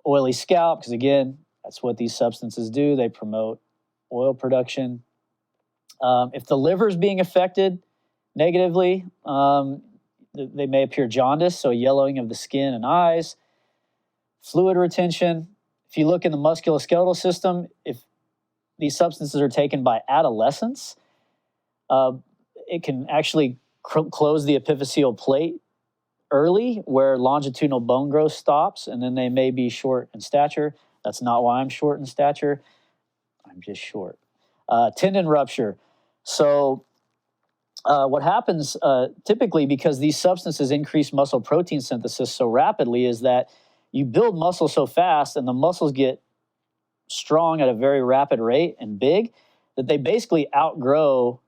Oily scalp, because again, that's what these substances do. They promote oil production. If the liver is being affected negatively, they may appear jaundice, so yellowing of the skin and eyes, fluid retention. If you look in the musculoskeletal system, if these substances are taken by adolescents, it can actually close the epiphyseal plate early where longitudinal bone growth stops, and then they may be short in stature. That's not why I'm short in stature. I'm just short. Tendon rupture. So what happens typically, because these substances increase muscle protein synthesis so rapidly, is that you build muscle so fast and the muscles get strong at a very rapid rate and big that they basically outgrow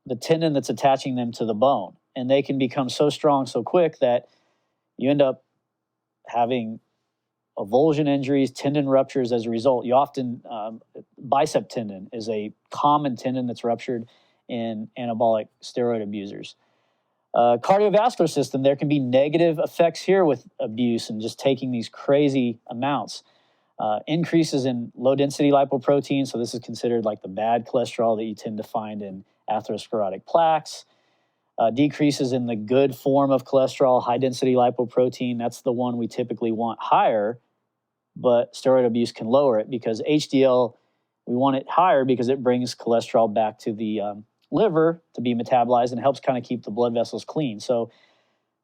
the tendon that's attaching them to the bone. And they can become so strong so quick that you end up having avulsion injuries, tendon ruptures as a result. You often, bicep tendon is a common tendon that's ruptured in anabolic steroid abusers. Cardiovascular system, there can be negative effects here with abuse and just taking these crazy amounts. Increases in low-density lipoprotein, so this is considered like the bad cholesterol that you tend to find in atherosclerotic plaques. Decreases in the good form of cholesterol, high-density lipoprotein, that's the one we typically want higher, but steroid abuse can lower it because HDL, we want it higher because it brings cholesterol back to the liver to be metabolized and helps kind of keep the blood vessels clean. So,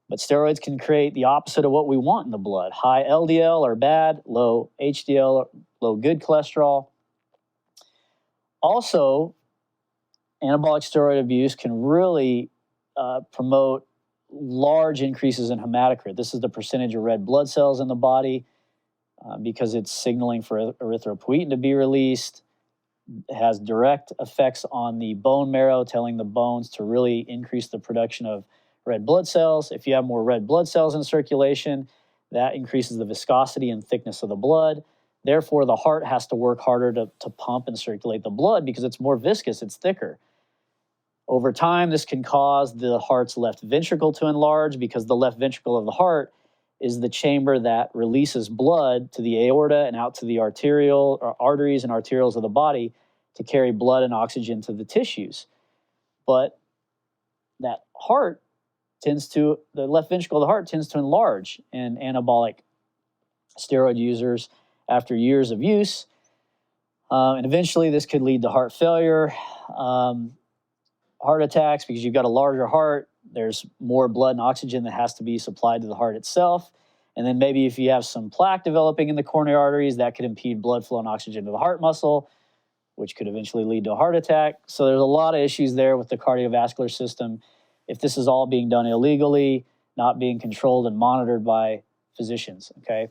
but steroids can create the opposite of what we want in the blood. High LDL are bad, low HDL, low good cholesterol. Also, anabolic steroid abuse can really promote large increases in hematocrit. This is the percentage of red blood cells in the body because it's signaling for erythropoietin to be released. It has direct effects on the bone marrow, telling the bones to really increase the production of red blood cells. If you have more red blood cells in circulation, that increases the viscosity and thickness of the blood. Therefore, the heart has to work harder to pump and circulate the blood because it's more viscous, it's thicker. Over time, this can cause the heart's left ventricle to enlarge because the left ventricle of the heart is the chamber that releases blood to the aorta and out to the arteries and arterioles of the body to carry blood and oxygen to the tissues. But that heart the left ventricle of the heart tends to enlarge in anabolic steroid users after years of use. And eventually this could lead to heart failure, heart attacks, because you've got a larger heart. There's more blood and oxygen that has to be supplied to the heart itself. And then maybe if you have some plaque developing in the coronary arteries, that could impede blood flow and oxygen to the heart muscle, which could eventually lead to a heart attack. So there's a lot of issues there with the cardiovascular system. If this is all being done illegally, not being controlled and monitored by physicians, okay?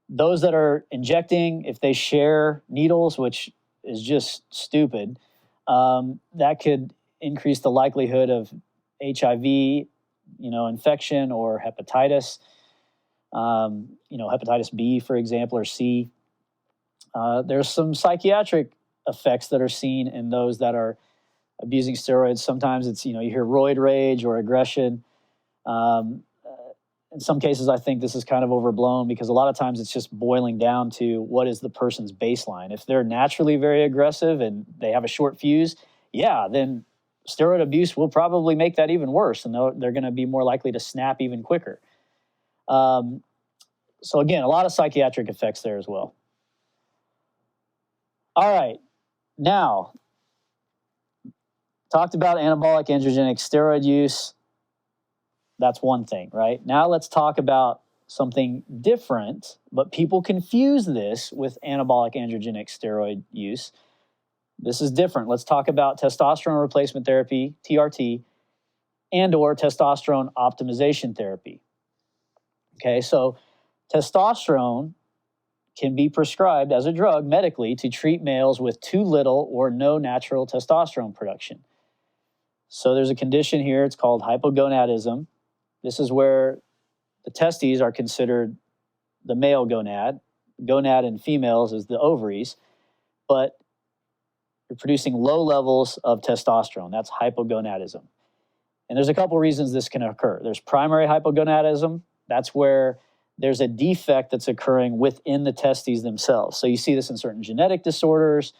Those that are injecting, if they share needles, which is just stupid, that could increase the likelihood of HIV, infection or hepatitis, hepatitis B, for example, or C. There's some psychiatric effects that are seen in those that are abusing steroids. Sometimes it's, you hear roid rage or aggression. In some cases, I think this is kind of overblown because a lot of times it's just boiling down to what is the person's baseline. If they're naturally very aggressive and they have a short fuse, then steroid abuse will probably make that even worse, and they're going to be more likely to snap even quicker. So again, a lot of psychiatric effects there as well. All right, now, talked about anabolic androgenic steroid use. That's one thing, right? Now let's talk about something different, but people confuse this with anabolic androgenic steroid use. This is different. Let's talk about testosterone replacement therapy, TRT, and or testosterone optimization therapy. Okay, so testosterone can be prescribed as a drug medically to treat males with too little or no natural testosterone production. So there's a condition here, it's called hypogonadism. This is where the testes are considered the male gonad. Gonad in females is the ovaries, but you're producing low levels of testosterone. That's hypogonadism. And there's a couple reasons this can occur. There's primary hypogonadism. That's where there's a defect that's occurring within the testes themselves. So you see this in certain genetic disorders.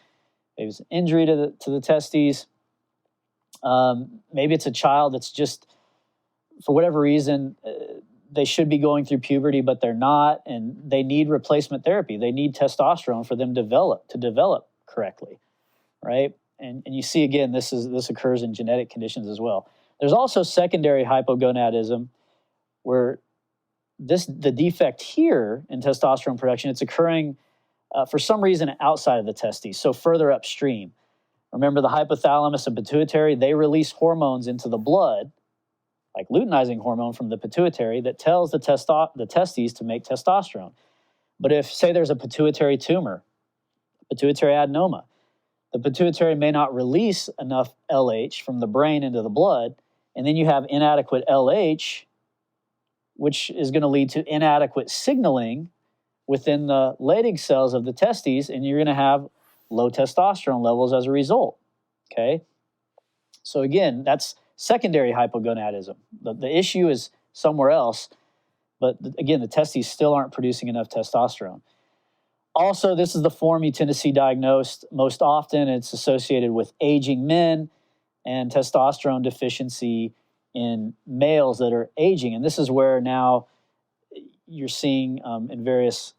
Maybe it's an injury to the testes. Maybe it's a child that's just, for whatever reason, they should be going through puberty, but they're not, and they need replacement therapy. They need testosterone for them to develop correctly, right? And you see, again, this occurs in genetic conditions as well. There's also secondary hypogonadism, where the defect here in testosterone production, it's occurring for some reason outside of the testes, so further upstream. Remember, the hypothalamus and pituitary, they release hormones into the blood, like luteinizing hormone from the pituitary, that tells the testes to make testosterone. But if, say, there's a pituitary tumor, pituitary adenoma, the pituitary may not release enough LH from the brain into the blood, and then you have inadequate LH, which is going to lead to inadequate signaling within the Leydig cells of the testes, and you're going to have low testosterone levels as a result, okay? So again, that's secondary hypogonadism. The issue is somewhere else, but again, the testes still aren't producing enough testosterone. Also, this is the form you tend to see diagnosed most often. It's associated with aging men and testosterone deficiency in males that are aging. And this is where now you're seeing in various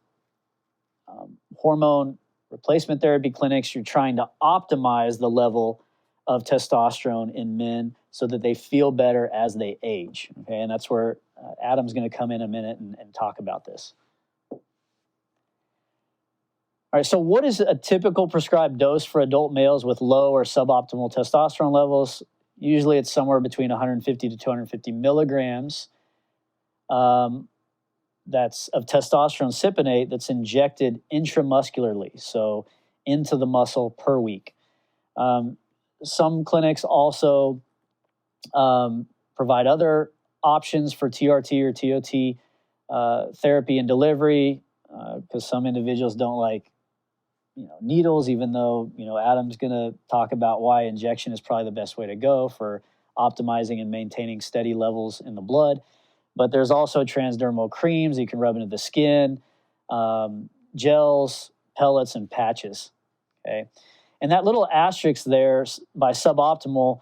hormone replacement therapy clinics, you're trying to optimize the level of testosterone in men so that they feel better as they age. Okay, and that's where Adam's going to come in a minute and talk about this. All right, so what is a typical prescribed dose for adult males with low or suboptimal testosterone levels? Usually it's somewhere between 150 to 250 milligrams that's of testosterone cypionate that's injected intramuscularly, so into the muscle per week. Some clinics also provide other options for TRT or TOT therapy and delivery, because some individuals don't like needles, even though Adam's going to talk about why injection is probably the best way to go for optimizing and maintaining steady levels in the blood. But there's also transdermal creams you can rub into the skin, gels, pellets, and patches. Okay, and that little asterisk there by suboptimal,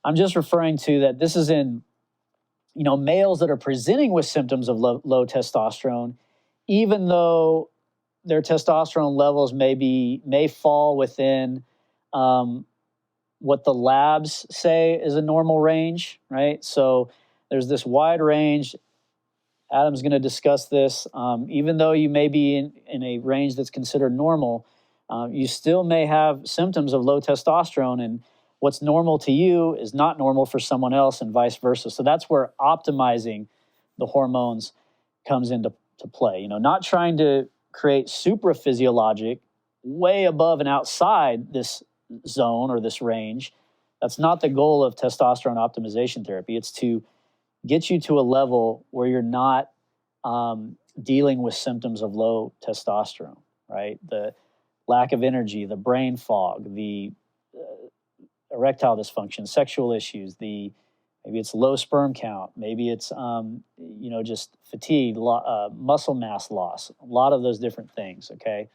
I'm just referring to that this is in males that are presenting with symptoms of low testosterone, even though their testosterone levels may fall within what the labs say is a normal range, right? So there's this wide range. Adam's going to discuss this. Even though you may be in a range that's considered normal, you still may have symptoms of low testosterone, and what's normal to you is not normal for someone else, and vice versa. So that's where optimizing the hormones comes into play. Not trying to create supraphysiologic, way above and outside this zone or this range. That's not the goal of testosterone optimization therapy. It's to get you to a level where you're not dealing with symptoms of low testosterone, right? The lack of energy, the brain fog, the erectile dysfunction, sexual issues, maybe it's low sperm count, maybe it's just fatigue, muscle mass loss, a lot of those different things, okay?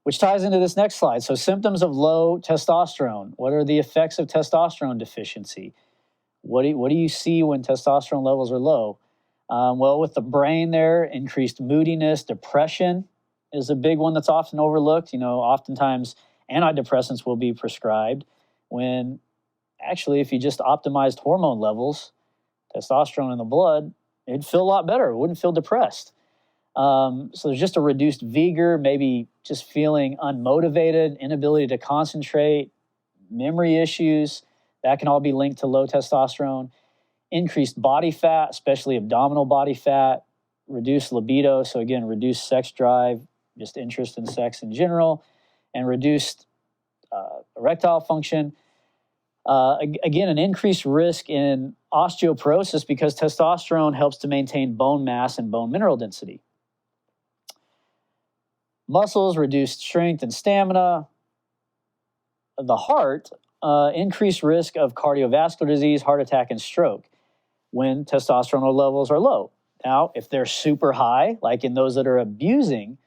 Which ties into this next slide. So symptoms of low testosterone. What are the effects of testosterone deficiency? What do you see when testosterone levels are low? Well, with the brain there, increased moodiness, depression is a big one that's often overlooked. Oftentimes antidepressants will be prescribed when actually if you just optimized hormone levels, testosterone in the blood, it'd feel a lot better. It wouldn't feel depressed. So there's just a reduced vigor, maybe just feeling unmotivated, inability to concentrate, memory issues. That can all be linked to low testosterone. Increased body fat, especially abdominal body fat, reduced libido. So again, reduced sex drive, just interest in sex in general, and reduced erectile function. Again, an increased risk in osteoporosis because testosterone helps to maintain bone mass and bone mineral density. Muscles, reduced strength and stamina. The heart, increased risk of cardiovascular disease, heart attack, and stroke when testosterone levels are low. Now, if they're super high, like in those that are abusing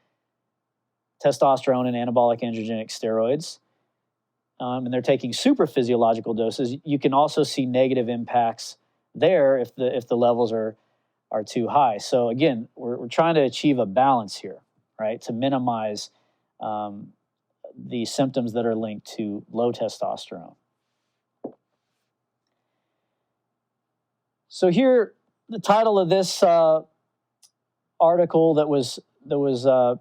testosterone and anabolic androgenic steroids, and they're taking super physiological doses, you can also see negative impacts there if the levels are too high. So again, we're trying to achieve a balance here, right, to minimize the symptoms that are linked to low testosterone. So here, the title of this article that was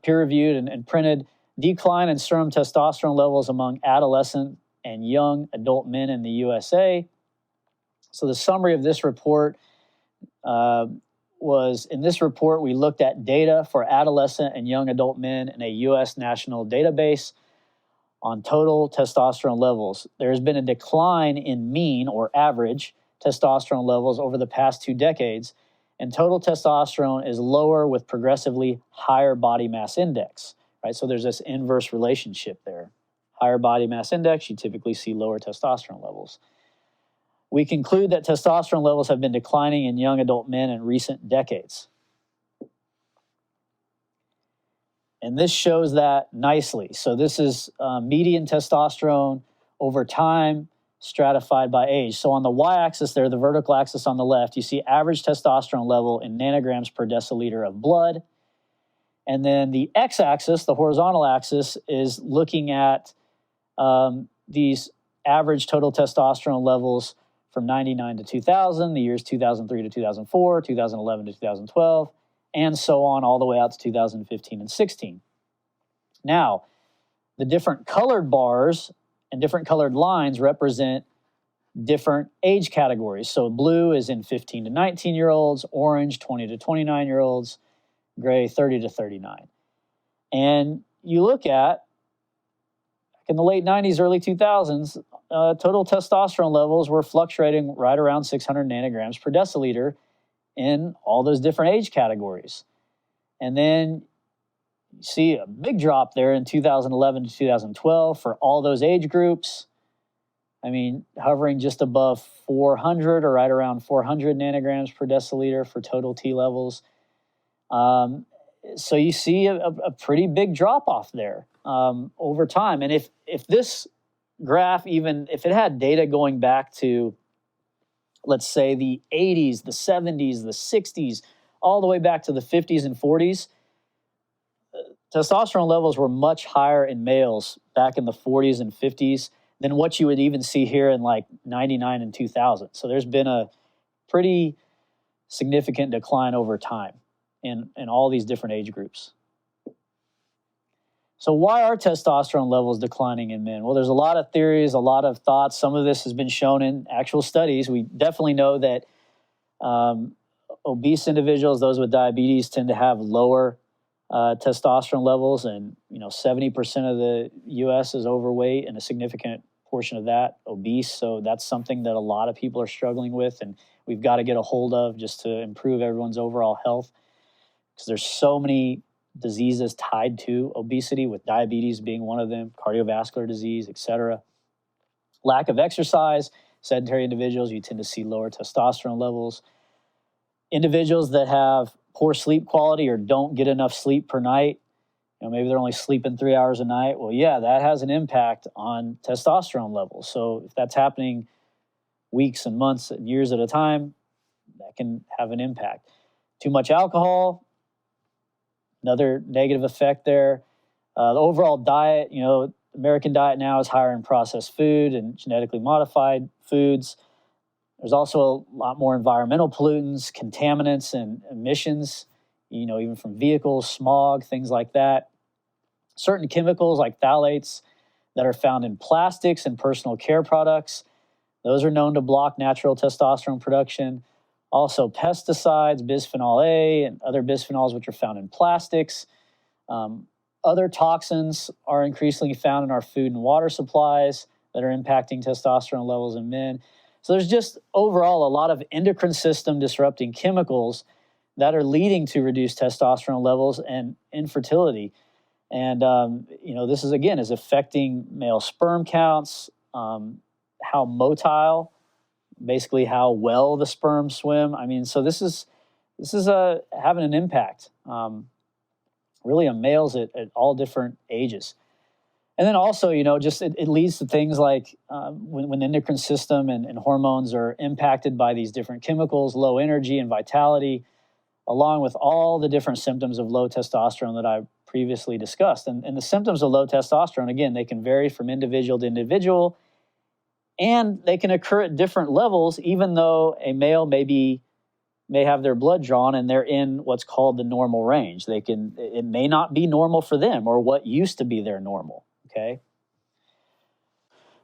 peer-reviewed and printed, Decline in Serum Testosterone Levels Among Adolescent and Young Adult Men in the U.S.A. So the summary of this report was, in this report, we looked at data for adolescent and young adult men in a U.S. national database on total testosterone levels. There has been a decline in mean or average testosterone levels over the past 2 decades, and total testosterone is lower with progressively higher body mass index, right? So there's this inverse relationship there. Higher body mass index, you typically see lower testosterone levels. We conclude that testosterone levels have been declining in young adult men in recent decades. And this shows that nicely. So this is median testosterone over time, stratified by age. So on the y-axis there, the vertical axis on the left, you see average testosterone level in nanograms per deciliter of blood. And then the x-axis, the horizontal axis, is looking at these average total testosterone levels from 99 to 2000, the years 2003 to 2004, 2011 to 2012, and so on all the way out to 2015 and 16. Now, the different colored bars and different colored lines represent different age categories. So blue is in 15 to 19-year-olds, orange 20 to 29-year-olds, gray 30 to 39. And you look at, in the late 90s, early 2000s, total testosterone levels were fluctuating right around 600 nanograms per deciliter in all those different age categories. And then you see a big drop there in 2011 to 2012 for all those age groups. I mean, hovering just above 400 or right around 400 nanograms per deciliter for total T levels. So you see a pretty big drop off there over time. And if this graph, even if it had data going back to, let's say, the 80s, the 70s, the 60s, all the way back to the 50s and 40s, testosterone levels were much higher in males back in the 40s and 50s than what you would even see here in like 99 and 2000. So there's been a pretty significant decline over time in all these different age groups. So why are testosterone levels declining in men? Well, there's a lot of theories, a lot of thoughts. Some of this has been shown in actual studies. We definitely know that obese individuals, those with diabetes, tend to have lower testosterone levels, and 70% of the U.S. is overweight, and a significant portion of that obese. So that's something that a lot of people are struggling with, and we've got to get a hold of just to improve everyone's overall health, because there's so many diseases tied to obesity, with diabetes being one of them, cardiovascular disease, etc. Lack of exercise, sedentary individuals, you tend to see lower testosterone levels. Individuals that have poor sleep quality or don't get enough sleep per night, maybe they're only sleeping 3 hours a night. Well, yeah, that has an impact on testosterone levels. So if that's happening weeks and months and years at a time, that can have an impact. Too much alcohol, another negative effect there. The overall diet, American diet now is higher in processed food and genetically modified foods. There's also a lot more environmental pollutants, contaminants, and emissions, even from vehicles, smog, things like that. Certain chemicals like phthalates that are found in plastics and personal care products, those are known to block natural testosterone production. Also pesticides, bisphenol A, and other bisphenols which are found in plastics. Other toxins are increasingly found in our food and water supplies that are impacting testosterone levels in men. So there's just overall a lot of endocrine system disrupting chemicals that are leading to reduced testosterone levels and infertility. And, this is affecting male sperm counts, how motile, basically how well the sperm swim. So this is having an impact, really on males at all different ages. And then also, it leads to things like when the endocrine system and hormones are impacted by these different chemicals, low energy and vitality, along with all the different symptoms of low testosterone that I previously discussed. And the symptoms of low testosterone, again, they can vary from individual to individual, and they can occur at different levels, even though a male may have their blood drawn and they're in what's called the normal range. It may not be normal for them or what used to be their normal. Okay.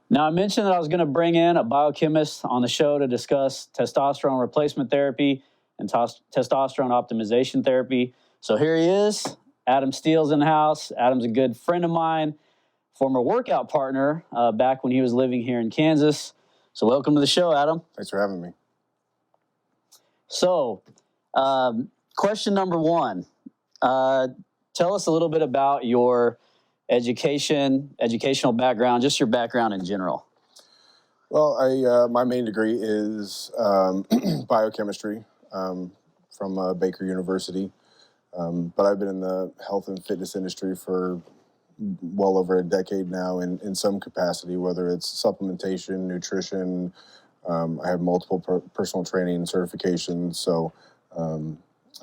Now, I mentioned that I was going to bring in a biochemist on the show to discuss testosterone replacement therapy and testosterone optimization therapy. So here he is. Adam Steele's in the house. Adam's a good friend of mine, former workout partner back when he was living here in Kansas. So welcome to the show, Adam. Thanks for having me. So, question number one. Tell us a little bit about your educational background, just your background in general. Well, my main degree is biochemistry from Baker University, but I've been in the health and fitness industry for well over a decade now in some capacity, whether it's supplementation, nutrition. I have multiple personal training certifications, so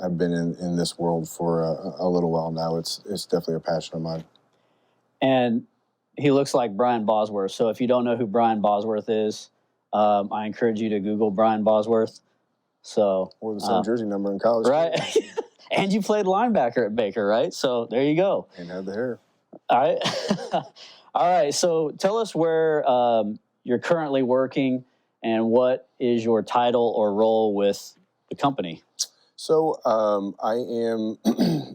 I've been in this world for a little while now. It's definitely a passion of mine. And he looks like Brian Bosworth. So if you don't know who Brian Bosworth is, I encourage you to Google Brian Bosworth. So Or the same jersey number in college. Right. And you played linebacker at Baker, right? So there you go. And had the hair. All right. All right. So tell us where you're currently working and what is your title or role with the company? So I am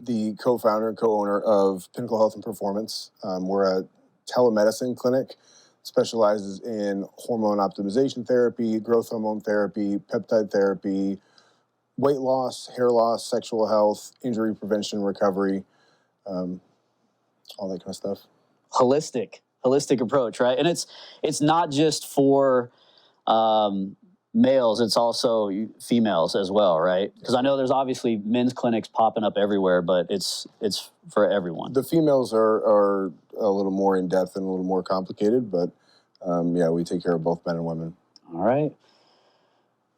the co-founder and co-owner of Pinnacle Health Performance. We're a telemedicine clinic, specializes in hormone optimization therapy, growth hormone therapy, peptide therapy, weight loss, hair loss, sexual health, injury prevention, recovery, all that kind of stuff. Holistic approach, right? And it's not just for males, it's also females as well, right? Because I know there's obviously men's clinics popping up everywhere, but it's for everyone. The females are a little more in depth and a little more complicated, but we take care of both men and women. All right.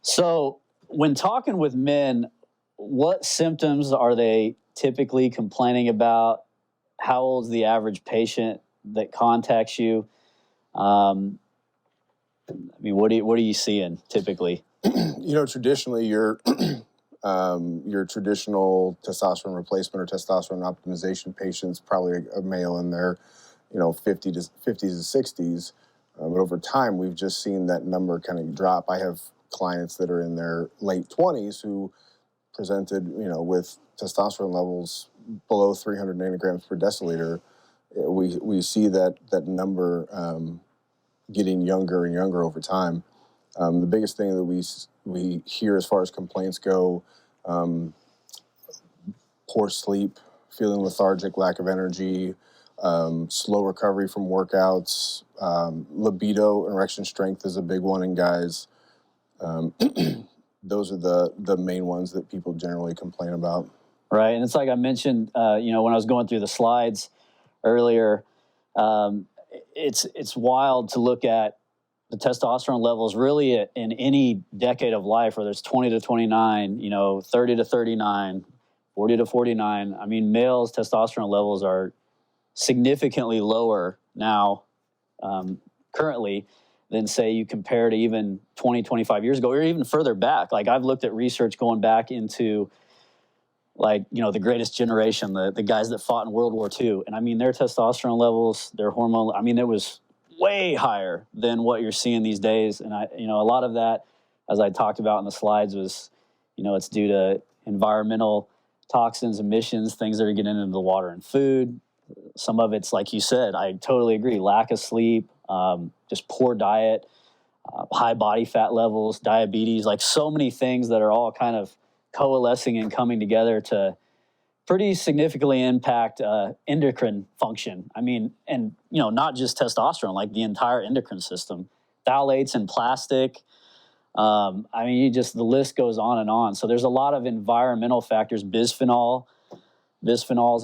So when talking with men, what symptoms are they typically complaining about? How old is the average patient that contacts you? What are you seeing typically? Traditionally, your traditional testosterone replacement or testosterone optimization patients, probably a male in their, 50s to 60s. But over time, we've just seen that number kind of drop. I have clients that are in their late 20s who presented, with testosterone levels below 300 nanograms per deciliter. We see that number getting younger and younger over time. The biggest thing that we hear as far as complaints go, poor sleep, feeling lethargic, lack of energy, slow recovery from workouts, libido, erection strength is a big one in guys. Those are the main ones that people generally complain about. Right, and it's like I mentioned, when I was going through the slides earlier, it's wild to look at the testosterone levels really in any decade of life, whether it's 20 to 29, 30 to 39, 40 to 49. I mean, males' testosterone levels are significantly lower now, currently, than say you compare to even 20, 25 years ago, or even further back. Like I've looked at research going back into the greatest generation, the guys that fought in World War II. And I mean, their testosterone levels, their hormone, I mean, it was way higher than what you're seeing these days. And a lot of that, as I talked about in the slides, was, it's due to environmental toxins, emissions, things that are getting into the water and food. Some of it's, like you said, I totally agree, lack of sleep, just poor diet, high body fat levels, diabetes, like so many things that are all kind of coalescing and coming together to pretty significantly impact endocrine function. I mean, and not just testosterone, like the entire endocrine system, phthalates and plastic. I mean, the list goes on and on. So there's a lot of environmental factors, bisphenol's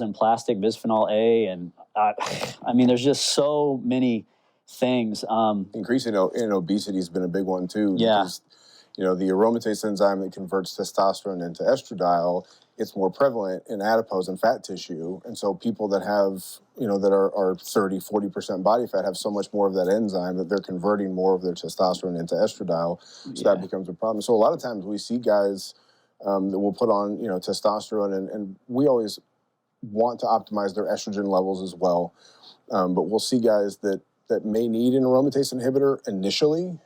in plastic, bisphenol A, and I mean, there's just so many things. Increasing in obesity has been a big one too. Yeah. Because, the aromatase enzyme that converts testosterone into estradiol, it's more prevalent in adipose and fat tissue. And so people that have, that are 30, 40% body fat have so much more of that enzyme that they're converting more of their testosterone into estradiol. So that becomes a problem. So a lot of times we see guys that will put on, testosterone, and we always want to optimize their estrogen levels as well. But we'll see guys that may need an aromatase inhibitor initially,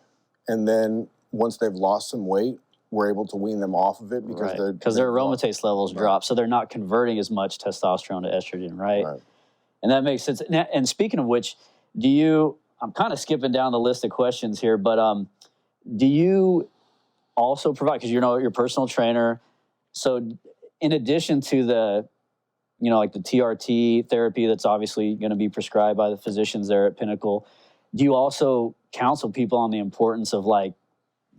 and then once they've lost some weight, we're able to wean them off of it because their aromatase levels drop, so they're not converting as much testosterone to estrogen, right? And that makes sense. And speaking of which, I'm kind of skipping down the list of questions here, but do you also provide, because you're your personal trainer, so in addition to the like the TRT therapy that's obviously going to be prescribed by the physicians there at Pinnacle, do you also counsel people on the importance of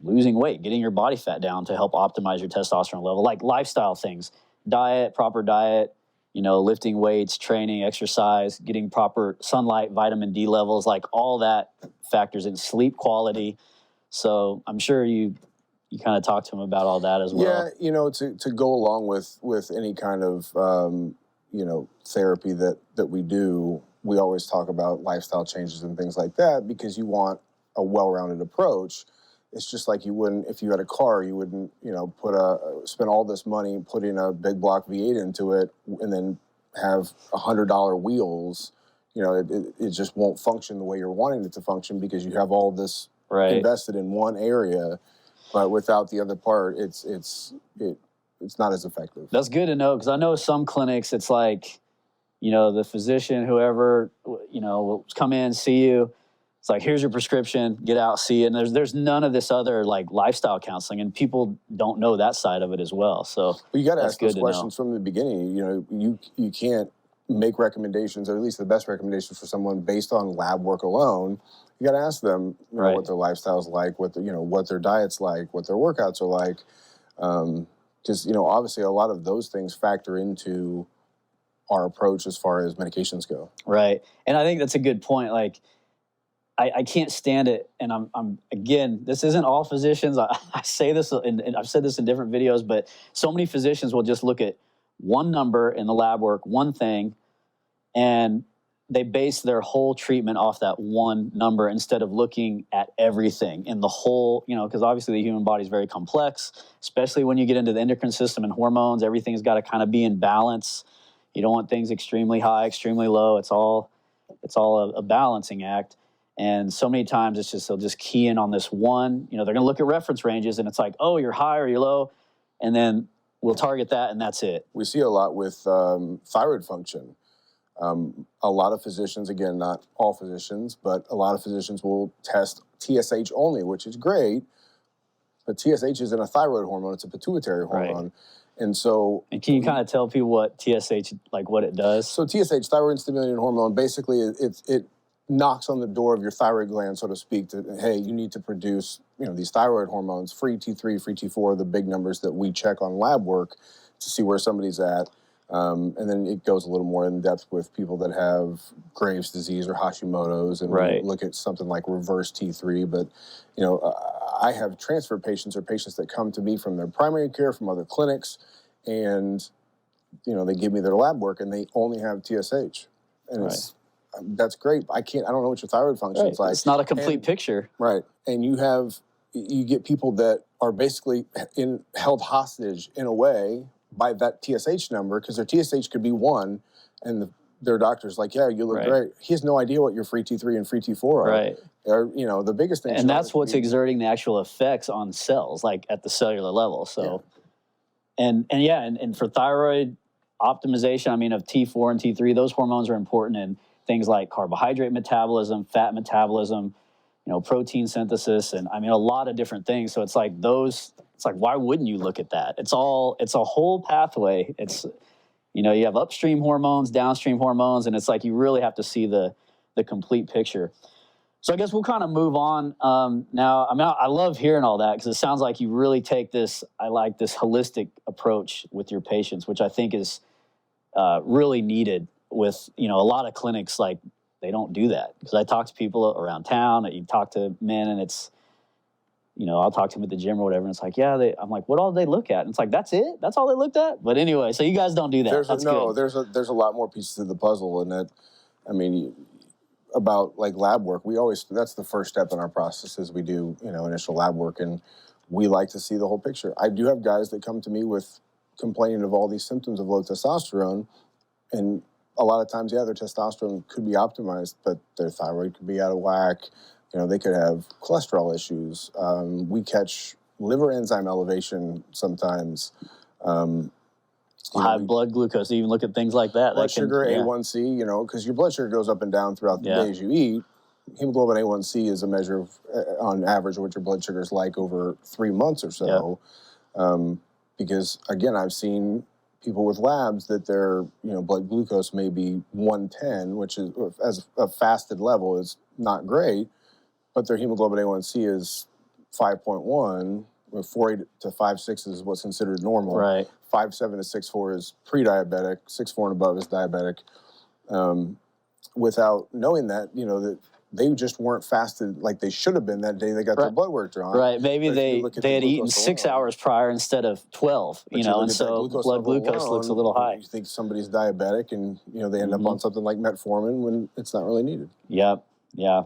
losing weight, getting your body fat down to help optimize your testosterone level, like lifestyle things, diet, proper diet, lifting weights, training, exercise, getting proper sunlight, vitamin D levels, like all that factors in, sleep quality. So I'm sure you kind of talk to them about all that as well. Yeah, to go along with any kind of therapy that we do, we always talk about lifestyle changes and things like that, because you want a well-rounded approach. It's just like you wouldn't, if you had a car, you wouldn't, spend all this money putting a big block V8 into it and then have $100 wheels. It just won't function the way you're wanting it to function, because you have all this invested in one area, but without the other part, it's not as effective. That's good to know, because I know some clinics, it's like, the physician, whoever, will come in, see you. It's like, here's your prescription, get out, see it. And there's none of this other lifestyle counseling, and people don't know that side of it as well. So you got to ask those questions from the beginning. You can't make recommendations, or at least the best recommendations for someone based on lab work alone. You got to ask them what their lifestyle's like, what their diet's like, what their workouts are like. Because, obviously a lot of those things factor into our approach as far as medications go. Right. And I think that's a good point. I can't stand it. And I'm again, this isn't all physicians. I say this, and I've said this in different videos, but so many physicians will just look at one number in the lab work, one thing, and they base their whole treatment off that one number instead of looking at everything in the whole, because obviously the human body is very complex, especially when you get into the endocrine system and hormones. Everything's got to kind of be in balance. You don't want things extremely high, extremely low. It's all a balancing act. And so many times they'll just key in on this one. They're going to look at reference ranges, and it's like, oh, you're high or you're low, and then we'll target that, and that's it. We see a lot with thyroid function. A lot of physicians, again, not all physicians, but a lot of physicians will test TSH only, which is great, but TSH isn't a thyroid hormone, it's a pituitary hormone. Right. And can you kind of tell people what TSH, what it does? So TSH, thyroid stimulating hormone, basically it knocks on the door of your thyroid gland, so to speak, to, hey, you need to produce, these thyroid hormones, free T3, free T4, the big numbers that we check on lab work to see where somebody's at. And then it goes a little more in depth with people that have Graves' disease or Hashimoto's, and we look at something like reverse T3. But, you know, I have transfer patients or patients that come to me from their primary care, from other clinics, and, you know, they give me their lab work and they only have TSH. And that's great. I don't know what your thyroid function is like. It's not a complete picture. Right. And you get people that are basically held hostage in a way by that TSH number, because their TSH could be 1, and their doctor's like, yeah, you look great. He has no idea what your free T3 and free T4 are. Right. Or, you know, the biggest thing. And that's what's exerting the actual effects on cells, like at the cellular level. So, and for thyroid optimization, I mean, of T4 and T3, those hormones are important in things like carbohydrate metabolism, fat metabolism, you know, protein synthesis, and I mean, a lot of different things. So it's like why wouldn't you look at that? It's a whole pathway. It's, you know, you have upstream hormones, downstream hormones, and it's like you really have to see the complete picture. So I guess we'll kind of move on now. I mean, I love hearing all that because it sounds like you really take this holistic approach with your patients, which I think is really needed with, you know, a lot of clinics. Like, they don't do that, because I talk to people around town, you talk to men, and it's, you know, I'll talk to them at the gym or whatever, and it's like, I'm like, what all did they look at? And it's like, that's it? That's all they looked at? But anyway, so you guys don't do that. There's a lot more pieces to the puzzle, and that, I mean, about like lab work, that's the first step in our process, is we do, you know, initial lab work, and we like to see the whole picture. I do have guys that come to me with complaining of all these symptoms of low testosterone, and a lot of times, their testosterone could be optimized, but their thyroid could be out of whack. You know, they could have cholesterol issues. We catch liver enzyme elevation sometimes. High blood glucose, even look at things like that. Blood sugar, A1C, you know, because your blood sugar goes up and down throughout the days you eat. Hemoglobin A1C is a measure of, on average, what your blood sugar is like over 3 months or so. Because, again, I've seen people with labs that their, you know, blood glucose may be 110, which is, as a fasted level, is not great, but their hemoglobin A1C is 5.1, where 4.8 to 5.6 is what's considered normal. Right. 5.7 to 6.4 is pre-diabetic, 6.4 and above is diabetic. Without knowing that, you know, that they just weren't fasted like they should have been that day they got their blood work drawn. Right. Maybe they had eaten 6 hours prior instead of 12, you know, and so blood glucose looks a little high. You think somebody's diabetic, and, you know, they end up on something like metformin when it's not really needed. Yep. Yeah.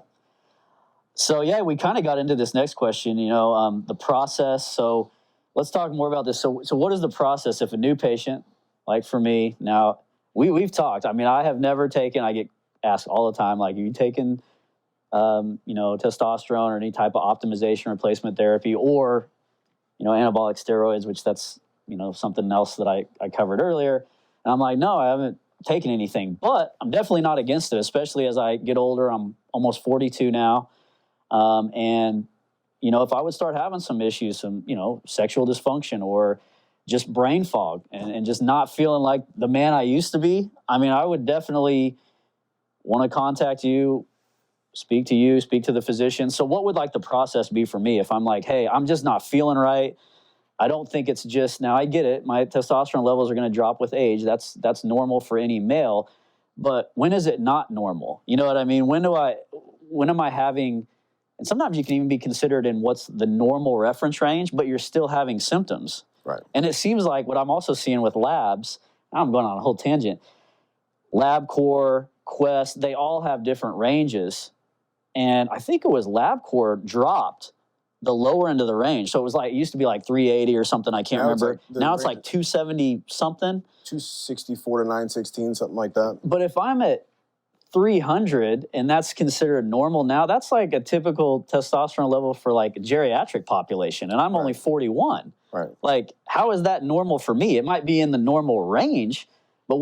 So, we kind of got into this next question, you know, the process. So let's talk more about this. So what is the process if a new patient, like for me, now we've talked, I mean, I have never taken, I get asked all the time, like, are you taking, you know, testosterone or any type of optimization replacement therapy, or, you know, anabolic steroids, which that's, you know, something else that I covered earlier. And I'm like, no, I haven't taken anything, but I'm definitely not against it, especially as I get older. I'm almost 42 now. And, you know, if I would start having some issues, some, you know, sexual dysfunction or just brain fog and just not feeling like the man I used to be, I mean, I would definitely want to contact you, speak to the physician. So what would like the process be for me if I'm like, hey, I'm just not feeling right? I don't think it's just, now I get it, my testosterone levels are going to drop with age. That's normal for any male. But when is it not normal? You know what I mean? When am I having, and sometimes you can even be considered in what's the normal reference range, but you're still having symptoms. Right. And it seems like what I'm also seeing with labs, I'm going on a whole tangent, LabCorp, Quest, they all have different ranges. And I think it was LabCorp dropped the lower end of the range. So it was like, it used to be like 380 or something, I can't remember. Now it's like 270 something. 264 to 916, something like that. But if I'm at 300 and that's considered normal now, that's like a typical testosterone level for like a geriatric population, and I'm only 41. Right. Like, how is that normal for me? It might be in the normal range, but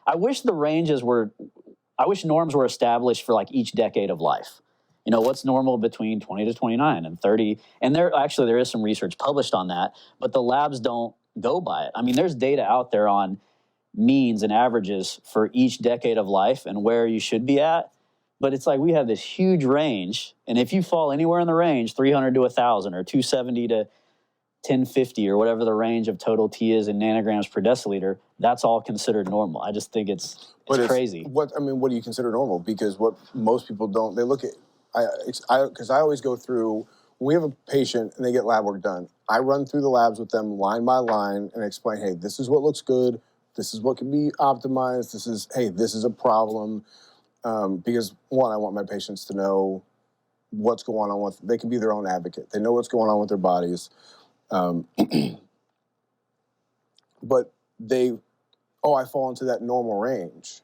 I wish norms were established for like each decade of life. You know, what's normal between 20 to 29 and 30? And there is some research published on that, but the labs don't go by it. I mean, there's data out there on means and averages for each decade of life and where you should be at. But it's like we have this huge range. And if you fall anywhere in the range, 300 to 1,000 or 270 to 1050 or whatever the range of total T is in nanograms per deciliter, that's all considered normal. I just think it's crazy. What do you consider normal? Because what most people don't, they look at, because I always go through, when we have a patient and they get lab work done, I run through the labs with them line by line and explain, hey, this is what looks good. This is what can be optimized. This is a problem. Because one, I want my patients to know what's going on with, they can be their own advocate. They know what's going on with their bodies. But I fall into that normal range.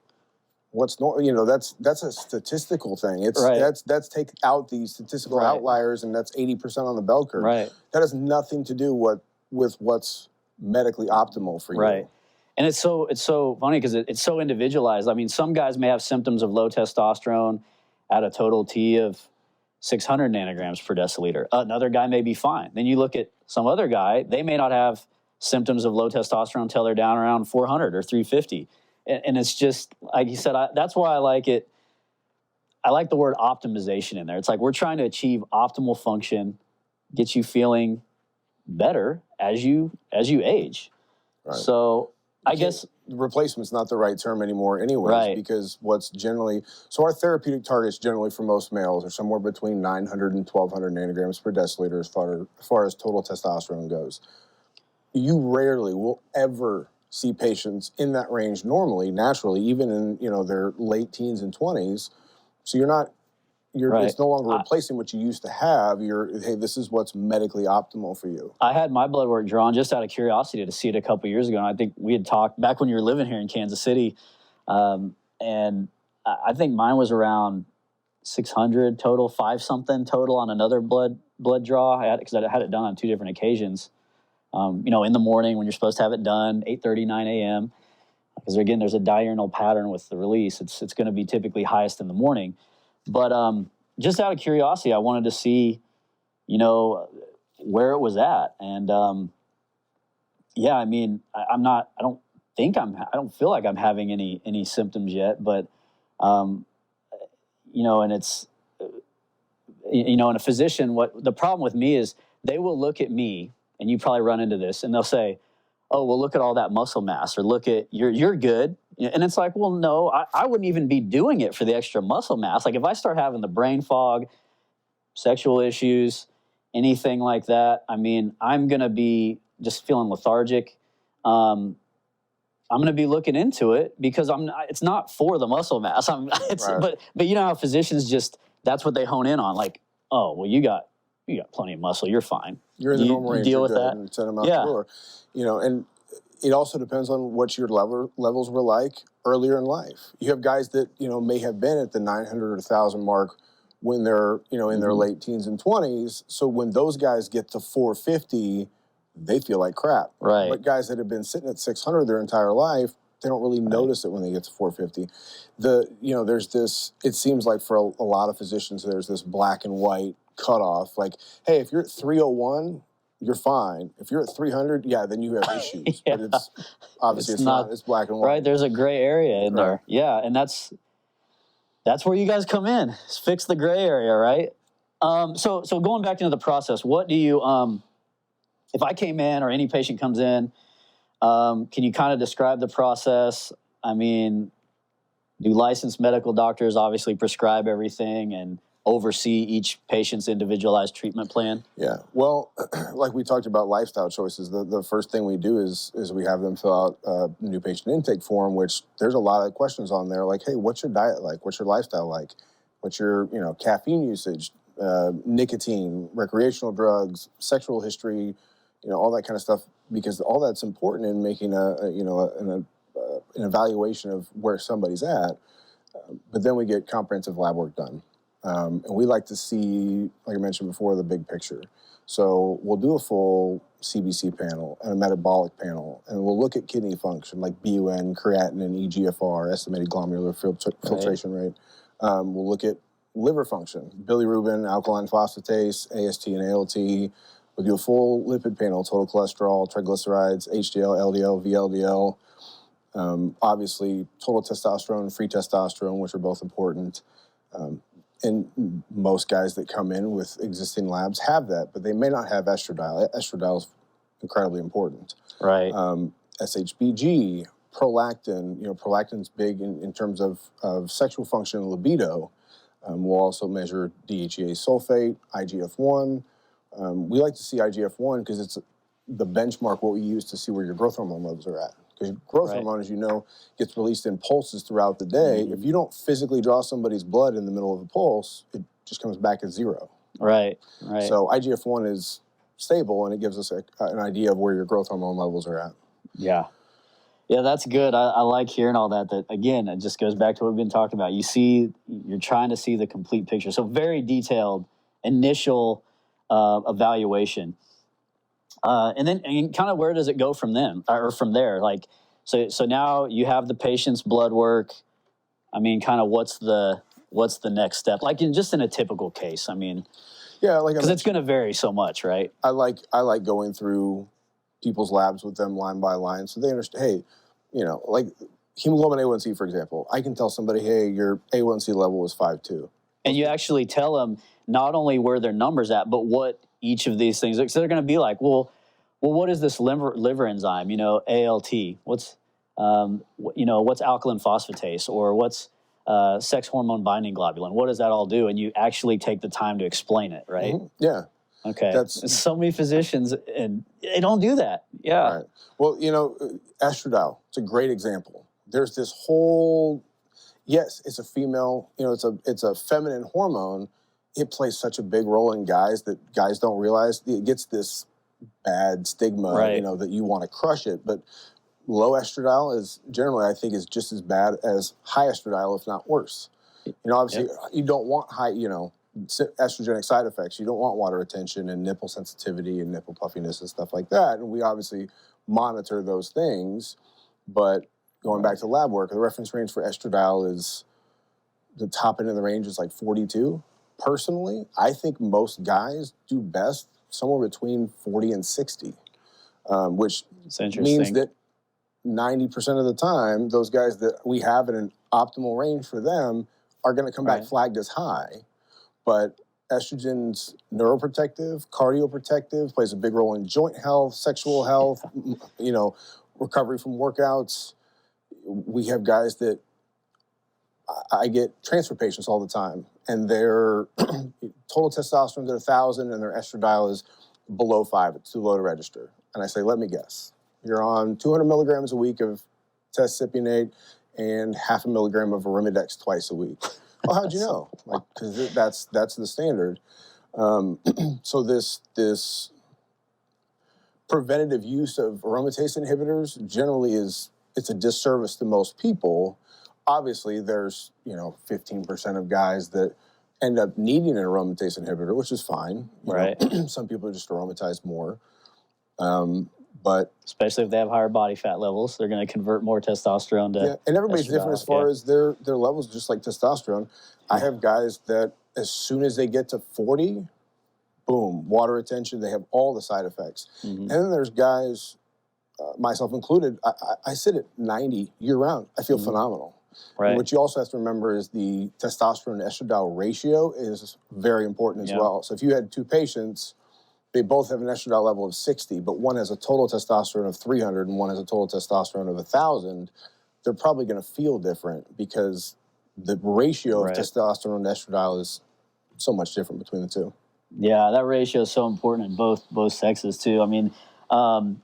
What's normal? That's a statistical thing. It's right. That's take out these statistical outliers, and that's 80% on the bell curve. Right. That has nothing to do with what's medically optimal for you. Right. And it's so funny because it's so individualized. I mean, some guys may have symptoms of low testosterone at a total T of 600 nanograms per deciliter. Another guy may be fine. Then you look at some other guy, they may not have symptoms of low testosterone until they're down around 400 or 350. And it's just, like you said, that's why I like it. I like the word optimization in there. It's like we're trying to achieve optimal function, get you feeling better as you age. Right. So I guess replacement's not the right term anymore anyways, because our therapeutic targets generally for most males are somewhere between 900 and 1200 nanograms per deciliter as far as total testosterone goes. You rarely will ever see patients in that range normally, naturally, even in their late teens and 20s. So it's no longer replacing what you used to have. This is what's medically optimal for you. I had my blood work drawn just out of curiosity to see it a couple years ago. And I think we had talked back when you were living here in Kansas City. And I think mine was around 600 total, 5-something total on another blood draw. Because I had it done on 2 different occasions. In the morning when you're supposed to have it done, 8:30, 9 a.m. Because again, there's a diurnal pattern with the release. It's going to be typically highest in the morning. But just out of curiosity, I wanted to see, where it was at. And I don't feel like I'm having any symptoms yet. But and it's, and a physician, what the problem with me is they will look at me, and you probably run into this, and they'll say, oh, well, look at all that muscle mass, or look at, you're good. And it's like, well, no, I wouldn't even be doing it for the extra muscle mass. Like if I start having the brain fog, sexual issues, anything like that, I mean, I'm going to be just feeling lethargic. I'm going to be looking into it because it's not for the muscle mass. But you know how physicians that's what they hone in on. Like, oh, well, you got plenty of muscle. You're fine. You're in the normal range. Deal with that. And send them out the door. And it also depends on what your levels were like earlier in life. You have guys that, may have been at the 900 or 1,000 mark when they're, in their late teens and 20s. So when those guys get to 450, they feel like crap. Right. But guys that have been sitting at 600 their entire life, they don't really notice it when they get to 450. There's this, it seems like for a lot of physicians, there's this black and white cutoff. Like, hey, if you're at 301, you're fine. If you're at 300, then you have issues. But it's obviously it's not. It's black and white. Right. There's a gray area in there. Yeah, and that's where you guys come in. Fix the gray area, right? So going back into the process, what do you if I came in or any patient comes in, can you kind of describe the process? I mean, do licensed medical doctors obviously prescribe everything and oversee each patient's individualized treatment plan? Yeah. Well, like we talked about lifestyle choices, the first thing we do is we have them fill out a new patient intake form, which there's a lot of questions on there. Like, hey, what's your diet like? What's your lifestyle like? What's your, caffeine usage, nicotine, recreational drugs, sexual history, all that kind of stuff, because all that's important in making an evaluation of where somebody's at. But then we get comprehensive lab work done. And we like to see, like I mentioned before, the big picture. So we'll do a full CBC panel and a metabolic panel, and we'll look at kidney function like BUN, creatinine, EGFR, estimated glomerular filtration rate. We'll look at liver function, bilirubin, alkaline phosphatase, AST and ALT. We'll do a full lipid panel, total cholesterol, triglycerides, HDL, LDL, VLDL. Obviously, total testosterone, free testosterone, which are both important. And most guys that come in with existing labs have that, but they may not have estradiol. Estradiol is incredibly important. Right. SHBG, prolactin, prolactin's big in terms of sexual function and libido. We'll also measure DHEA sulfate, IGF-1. We like to see IGF-1 because it's the benchmark, what we use to see where your growth hormone levels are at. Because growth hormone, as you know, gets released in pulses throughout the day. If you don't physically draw somebody's blood in the middle of a pulse, it just comes back at zero. Right. So IGF-1 is stable, and it gives us an idea of where your growth hormone levels are at. Yeah, that's good. I like hearing all that. That, again, it just goes back to what we've been talking about. You're trying to see the complete picture. So very detailed initial evaluation. And then kind of where does it go from then, or from there? Like, so now you have the patient's blood work. I mean, kind of what's the next step? Like in a typical case. I mean, yeah, like because it's going to vary so much, right? I like going through people's labs with them line by line, so they understand. Hey, like hemoglobin A1C, for example, I can tell somebody, hey, your A1C level is 5.2, and you actually tell them not only where their numbers at, but what each of these things. So they're going to be like, well, what is this liver enzyme? ALT. What's what's alkaline phosphatase, or what's sex hormone binding globulin? What does that all do? And you actually take the time to explain it, right? Mm-hmm. Yeah. Okay. That's so many physicians, and they don't do that. Yeah. Right. Well, estradiol, it's a great example. There's this whole, yes, it's a female, it's a feminine hormone. It plays such a big role in guys that guys don't realize. It gets this bad stigma, that you want to crush it. But low estradiol is generally, I think, is just as bad as high estradiol, if not worse. Obviously, you don't want high, estrogenic side effects. You don't want water retention and nipple sensitivity and nipple puffiness and stuff like that. And we obviously monitor those things. But going back to lab work, the reference range for estradiol is, the top end of the range is like 42. Personally, I think most guys do best somewhere between 40 and 60, which means that 90% of the time, those guys that we have in an optimal range for them are going to come back flagged as high. But estrogen's neuroprotective, cardioprotective, plays a big role in joint health, sexual health, recovery from workouts. We have guys that I get transfer patients all the time, and their total testosterone is at 1,000, and their estradiol is below 5. It's too low to register. And I say, let me guess. You're on 200 milligrams a week of testcypionate and 0.5 milligram of Arimidex twice a week. Well, how'd you know? Because that's the standard. So this preventative use of aromatase inhibitors generally it's a disservice to most people. Obviously, there's 15% of guys that end up needing an aromatase inhibitor, which is fine. Some people are just aromatized more. But especially if they have higher body fat levels, they're going to convert more testosterone to and everybody's different as far as their levels, just like testosterone. I have guys that as soon as they get to 40, boom, water retention, they have all the side effects. Mm-hmm. And then there's guys, myself included, I sit at 90 year-round. I feel phenomenal. Right. And what you also have to remember is the testosterone to estradiol ratio is very important as well. So if you had two patients, they both have an estradiol level of 60, but one has a total testosterone of 300 and one has a total testosterone of 1,000, they're probably going to feel different because the ratio of testosterone to estradiol is so much different between the two. Yeah, that ratio is so important in both sexes too. I mean, and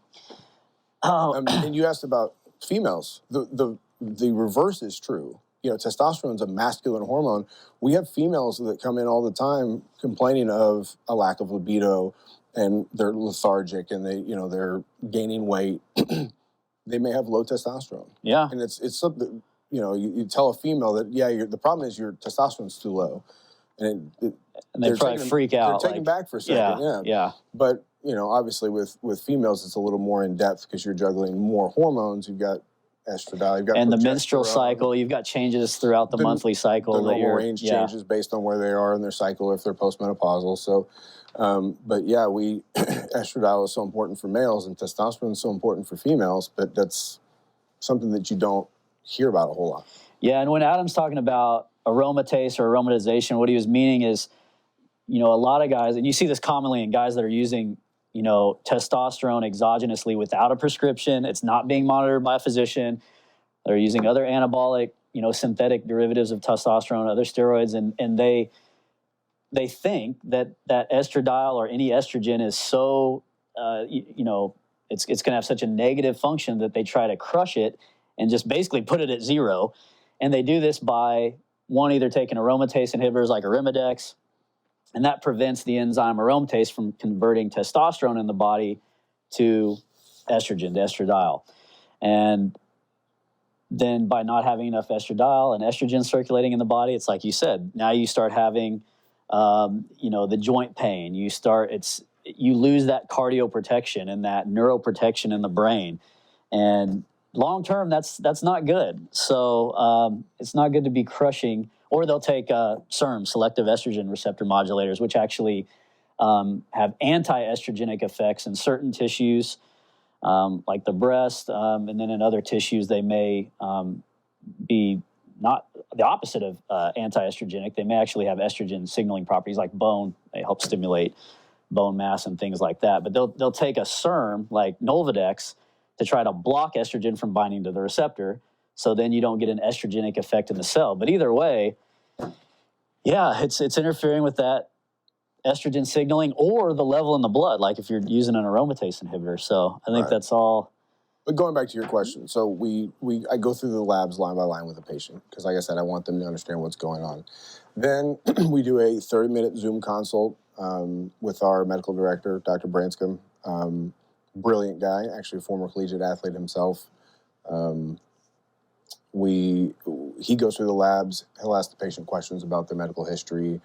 you asked about females. The reverse is true. Testosterone is a masculine hormone. We have females that come in all the time complaining of a lack of libido, and they're lethargic, and they're gaining weight. They may have low testosterone. Yeah, and it's something. You tell a female that the problem is your testosterone's too low, and they probably freak out. They're taken back for a second. Yeah. But obviously with females, it's a little more in depth because you're juggling more hormones. You've got estradiol, you've got and the menstrual cycle. You've got changes throughout the monthly cycle. The normal range changes based on where they are in their cycle, if they're postmenopausal. So, but estradiol is so important for males, and testosterone is so important for females. But that's something that you don't hear about a whole lot. Yeah, and when Adam's talking about aromatase or aromatization, what he was meaning is, a lot of guys, and you see this commonly in guys that are using testosterone exogenously without a prescription. It's not being monitored by a physician. They're using other anabolic, synthetic derivatives of testosterone, other steroids, and they think that estradiol or any estrogen is so, it's going to have such a negative function that they try to crush it and just basically put it at zero. And they do this by, one, either taking aromatase inhibitors like Arimidex, and that prevents the enzyme aromatase from converting testosterone in the body to estrogen, to estradiol. And then by not having enough estradiol and estrogen circulating in the body, it's like you said, now you start having, the joint pain. You lose that cardio protection and that neuroprotection in the brain. And long term, that's not good. So it's not good to be crushing. Or they'll take SERM, selective estrogen receptor modulators, which actually have anti-estrogenic effects in certain tissues, like the breast, and then in other tissues they may be not the opposite of anti-estrogenic. They may actually have estrogen signaling properties, like bone. They help stimulate bone mass and things like that. But they'll take a SERM like Nolvadex to try to block estrogen from binding to the receptor, so then you don't get an estrogenic effect in the cell. But either way, yeah, it's interfering with that estrogen signaling or the level in the blood, like if you're using an aromatase inhibitor. So I think that's all. But going back to your question, so I go through the labs line by line with the patient, because like I said, I want them to understand what's going on. Then we do a 30-minute Zoom consult with our medical director, Dr. Branscombe. Brilliant guy, actually a former collegiate athlete himself. He goes through the labs. He'll ask the patient questions about their medical history,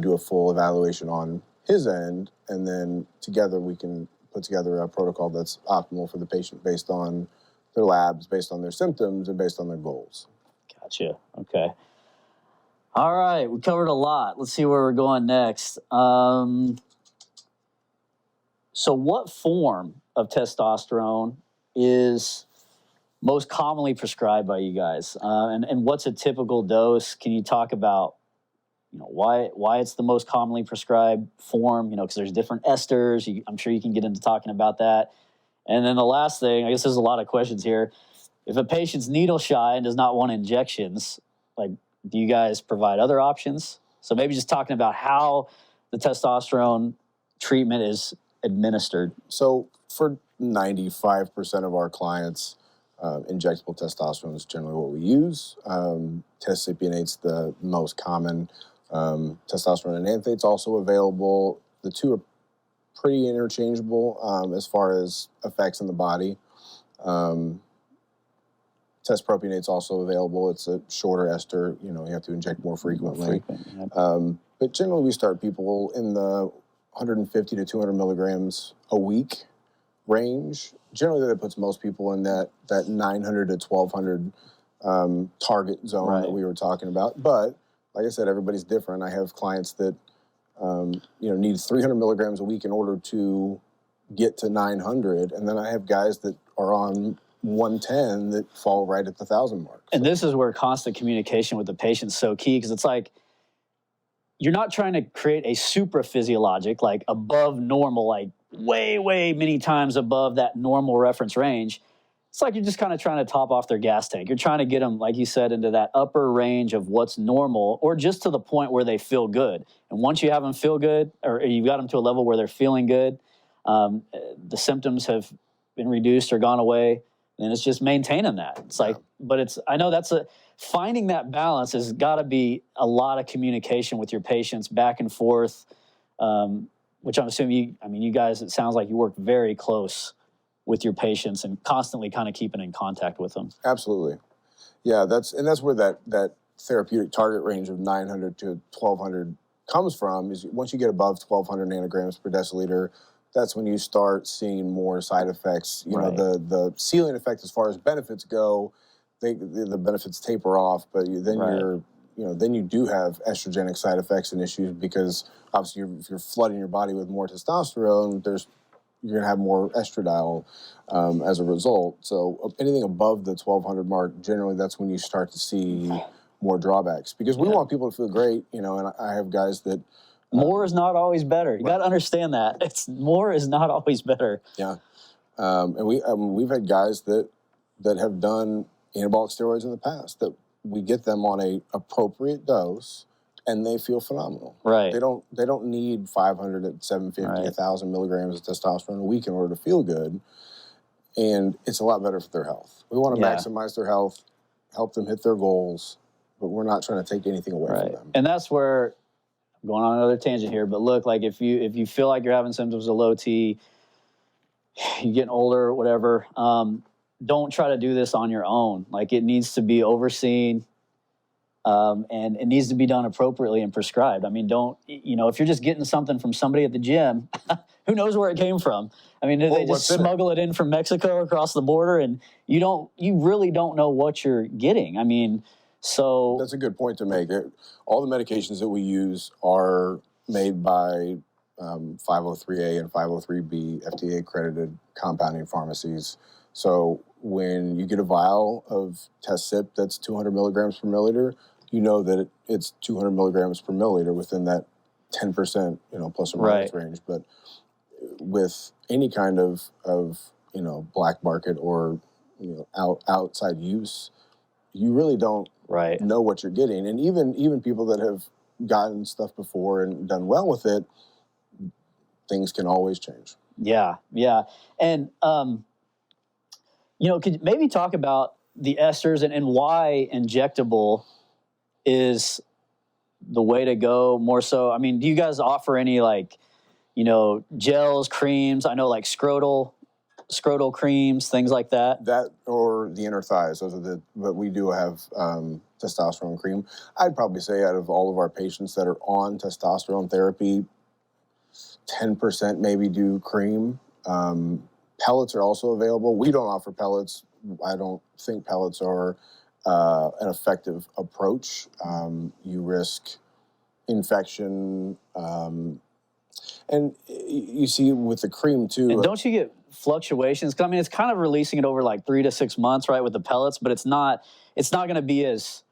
do a full evaluation on his end, and then together we can put together a protocol that's optimal for the patient based on their labs, based on their symptoms, and based on their goals. Gotcha. Okay. All right, we covered a lot. Let's see where we're going next. So what form of testosterone is most commonly prescribed by you guys? And what's a typical dose? Can you talk about, why it's the most commonly prescribed form? Because there's different esters. I'm sure you can get into talking about that. And then the last thing, I guess there's a lot of questions here. If a patient's needle shy and does not want injections, do you guys provide other options? So maybe just talking about how the testosterone treatment is administered. So for 95% of our clients, injectable testosterone is generally what we use. Tescipionate's the most common. Testosterone and anthrate's also available. The two are pretty interchangeable as far as effects in the body. Testpropionate's also available. It's a shorter ester. You have to inject more frequently. But generally, we start people in the 150 to 200 milligrams a week range. Generally, that puts most people in that 900 to 1200 target zone that we were talking about. But like I said, everybody's different. I have clients that need 300 milligrams a week in order to get to 900, and then I have guys that are on 110 that fall right at the 1,000 mark. And this is where constant communication with the patient is so key, because it's like you're not trying to create a supraphysiologic, like above normal, like way, way many times above that normal reference range. It's like you're just kind of trying to top off their gas tank. You're trying to get them, like you said, into that upper range of what's normal, or just to the point where they feel good. And once you have them feel good, or you've got them to a level where they're feeling good, the symptoms have been reduced or gone away, and it's just maintaining that. It's like, but I know finding that balance has got to be a lot of communication with your patients back and forth, which I'm assuming you guys, it sounds like you work very close with your patients and constantly kind of keeping in contact with them. Absolutely. Yeah, that's where that therapeutic target range of 900 to 1,200 comes from, is once you get above 1,200 nanograms per deciliter, that's when you start seeing more side effects. You know, the ceiling effect as far as benefits go, the benefits taper off, but then you do have estrogenic side effects and issues, because obviously if you're flooding your body with more testosterone, you're going to have more estradiol as a result. So anything above the 1,200 mark, generally that's when you start to see more drawbacks, because we want people to feel great, and I have guys that More is not always better. You got to understand that. More is not always better. Yeah. And we've had guys that have done anabolic steroids in the past that we get them on a appropriate dose and they feel phenomenal. Right. They don't need 500 at 750, 1,000 milligrams of testosterone a week in order to feel good. And it's a lot better for their health. We want to maximize their health, help them hit their goals, but we're not trying to take anything away from them. And that's where, I'm going on another tangent here, but look, like if you feel like you're having symptoms of low T, you're getting older, whatever, don't try to do this on your own. Like it needs to be overseen, and it needs to be done appropriately and prescribed. I mean, if you're just getting something from somebody at the gym, who knows where it came from? I mean, they just smuggle it in from Mexico across the border, and you really don't know what you're getting. I mean, so that's a good point to make. All the medications that we use are made by 503A and 503B FDA accredited compounding pharmacies. So when you get a vial of Test-Sip that's 200 milligrams per milliliter, you know that it's 200 milligrams per milliliter within that 10%, plus or minus range. But with any kind of black market or outside use, you really don't know what you're getting. And even people that have gotten stuff before and done well with it, things can always change. Yeah. And could you maybe talk about the esters and why injectable is the way to go more so? I mean, do you guys offer any gels, creams? I know like scrotal creams, things like that. That or the inner thighs. But we do have testosterone cream. I'd probably say out of all of our patients that are on testosterone therapy, 10% maybe do cream. Pellets are also available. We don't offer pellets. I don't think pellets are an effective approach. You risk infection. And you see with the cream too. And don't you get fluctuations? 'Cause I mean, it's kind of releasing it over like 3 to 6 months, right, with the pellets, but it's not going to be as,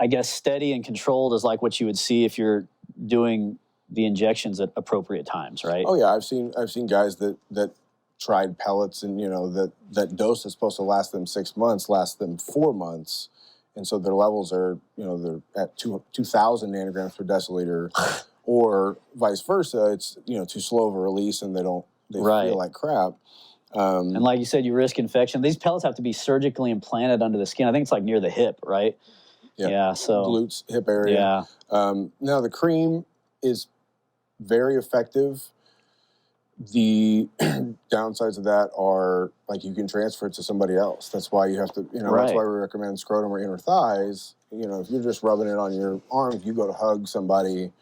I guess, steady and controlled as like what you would see if you're doing the injections at appropriate times, right? Oh yeah, I've seen guys that tried pellets and that dose is supposed to last them 6 months, lasts them 4 months, and so their levels are they're at 2,000 nanograms per deciliter, or vice versa. It's too slow of a release and they feel like crap. And like you said, you risk infection. These pellets have to be surgically implanted under the skin. I think it's like near the hip, right? Yeah. So glutes, hip area. Yeah. Now the cream is very effective. The downsides of that are like you can transfer it to somebody else. That's why you have to, that's why we recommend scrotum or inner thighs. If you're just rubbing it on your arm, if you go to hug somebody,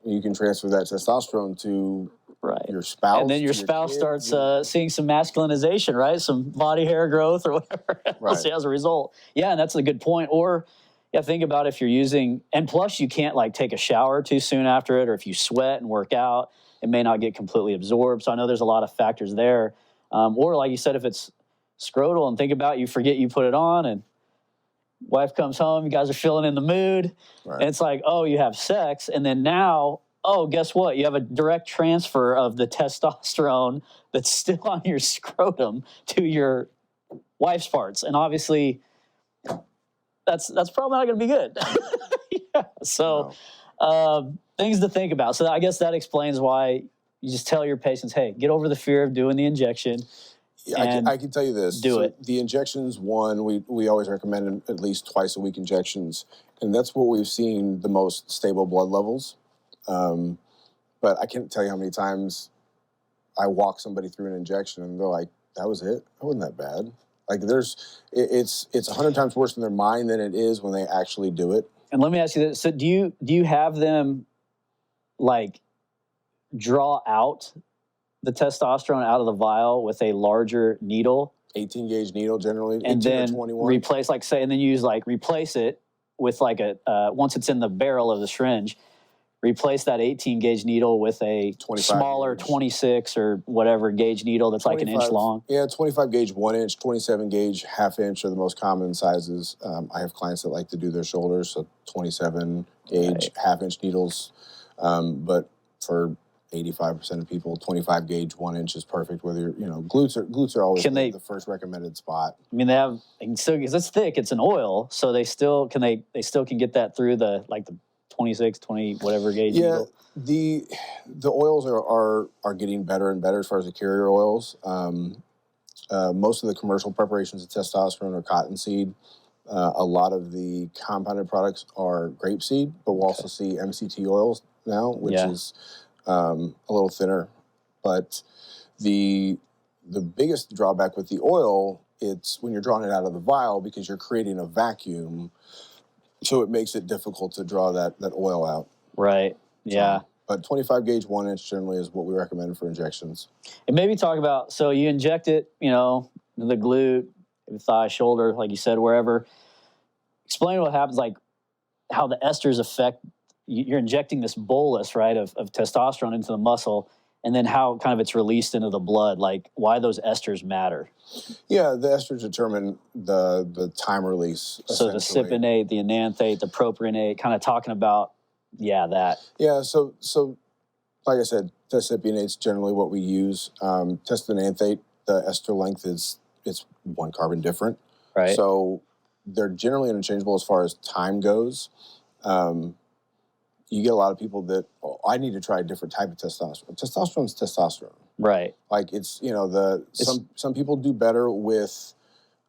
you can transfer that testosterone to your spouse. And then your spouse starts seeing some masculinization, right? Some body hair growth or whatever else as a result. Yeah, and that's a good point. Or think about if you're using, and plus you can't like take a shower too soon after it, or if you sweat and work out, it may not get completely absorbed. So I know there's a lot of factors there. Or like you said, if it's scrotal, and think about you forget you put it on and wife comes home, you guys are feeling in the mood. Right. And it's like, oh, you have sex. And then now, oh, guess what? You have a direct transfer of the testosterone that's still on your scrotum to your wife's parts. And obviously that's probably not going to be good. So things to think about. So I guess that explains why you just tell your patients, hey, get over the fear of doing the injection. Yeah, I can tell you this. Do it. The injections, we always recommend at least twice a week injections. And that's what we've seen the most stable blood levels. But I can't tell you how many times I walk somebody through an injection and they're like, that was it? That wasn't that bad. Like it's 100 times worse in their mind than it is when they actually do it. And let me ask you this. So do you have them like draw out the testosterone out of the vial with a larger needle? 18 gauge needle generally, and 18 then or 21. Replace, like say, and then replace it with like once it's in the barrel of the syringe, replace that 18 gauge needle with a smaller gauge. 26 or whatever gauge needle that's like an inch long. Yeah, 25 gauge 1 inch, 27 gauge half inch are the most common sizes. I have clients that like to do their shoulders, so 27 gauge half inch needles. But for 85% of people, 25 gauge 1 inch is perfect. Whether glutes are always the first recommended spot. I mean, they can still, because it's thick, it's an oil, so they still can get that through the 26, 20 whatever gauge needle. The oils are getting better and better as far as the carrier oils. Most of the commercial preparations of testosterone are cottonseed. A lot of the compounded products are grapeseed, but we'll also see MCT oils now, which is a little thinner. But the biggest drawback with the oil, it's when you're drawing it out of the vial, because you're creating a vacuum, so it makes it difficult to draw that oil out. Right. Yeah. But 25 gauge 1 inch generally is what we recommend for injections. And maybe talk about, so you inject it, the glute, the thigh, shoulder, like you said, wherever. Explain what happens, like how the esters affect, you're injecting this bolus, right, of testosterone into the muscle, and then how kind of it's released into the blood, like why those esters matter. Yeah, the esters determine the time release. So the cypionate, the enanthate, the propionate, kind of talking about, that. Yeah, so like I said, testcypionate's generally what we use. Testenanthate, the ester length it's 1 carbon different. Right. So they're generally interchangeable as far as time goes. You get a lot of people that, I need to try a different type of testosterone. Testosterone's testosterone. Right. Like it's, some people do better with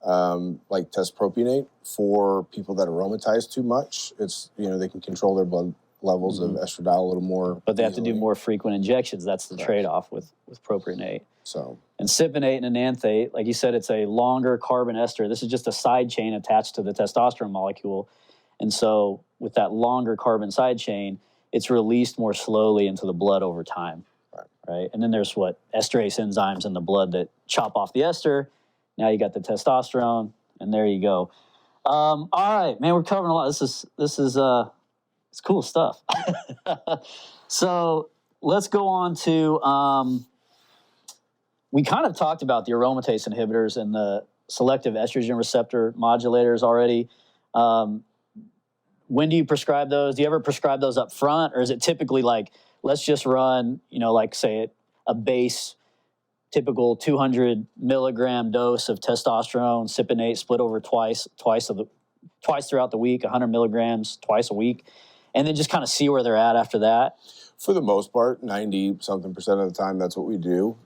like testpropionate for people that aromatize too much. It's, they can control their blood levels of estradiol a little more. But they have to do more frequent injections. That's the trade-off with propionate. So. And cypionate and enanthate, like you said, it's a longer carbon ester. This is just a side chain attached to the testosterone molecule. And so with that longer carbon side chain, it's released more slowly into the blood over time. Right? And then there's esterase enzymes in the blood that chop off the ester. Now you got the testosterone, and there you go. All right, man, we're covering a lot. This is it's cool stuff. So let's go on to, we kind of talked about the aromatase inhibitors and the selective estrogen receptor modulators already. When do you prescribe those? Do you ever prescribe those up front, or is it typically like, let's just run, say a base typical 200 milligram dose of testosterone, cypionate split over twice throughout the week, 100 milligrams twice a week, and then just kind of see where they're at after that? For the most part, 90-something% of the time, that's what we do.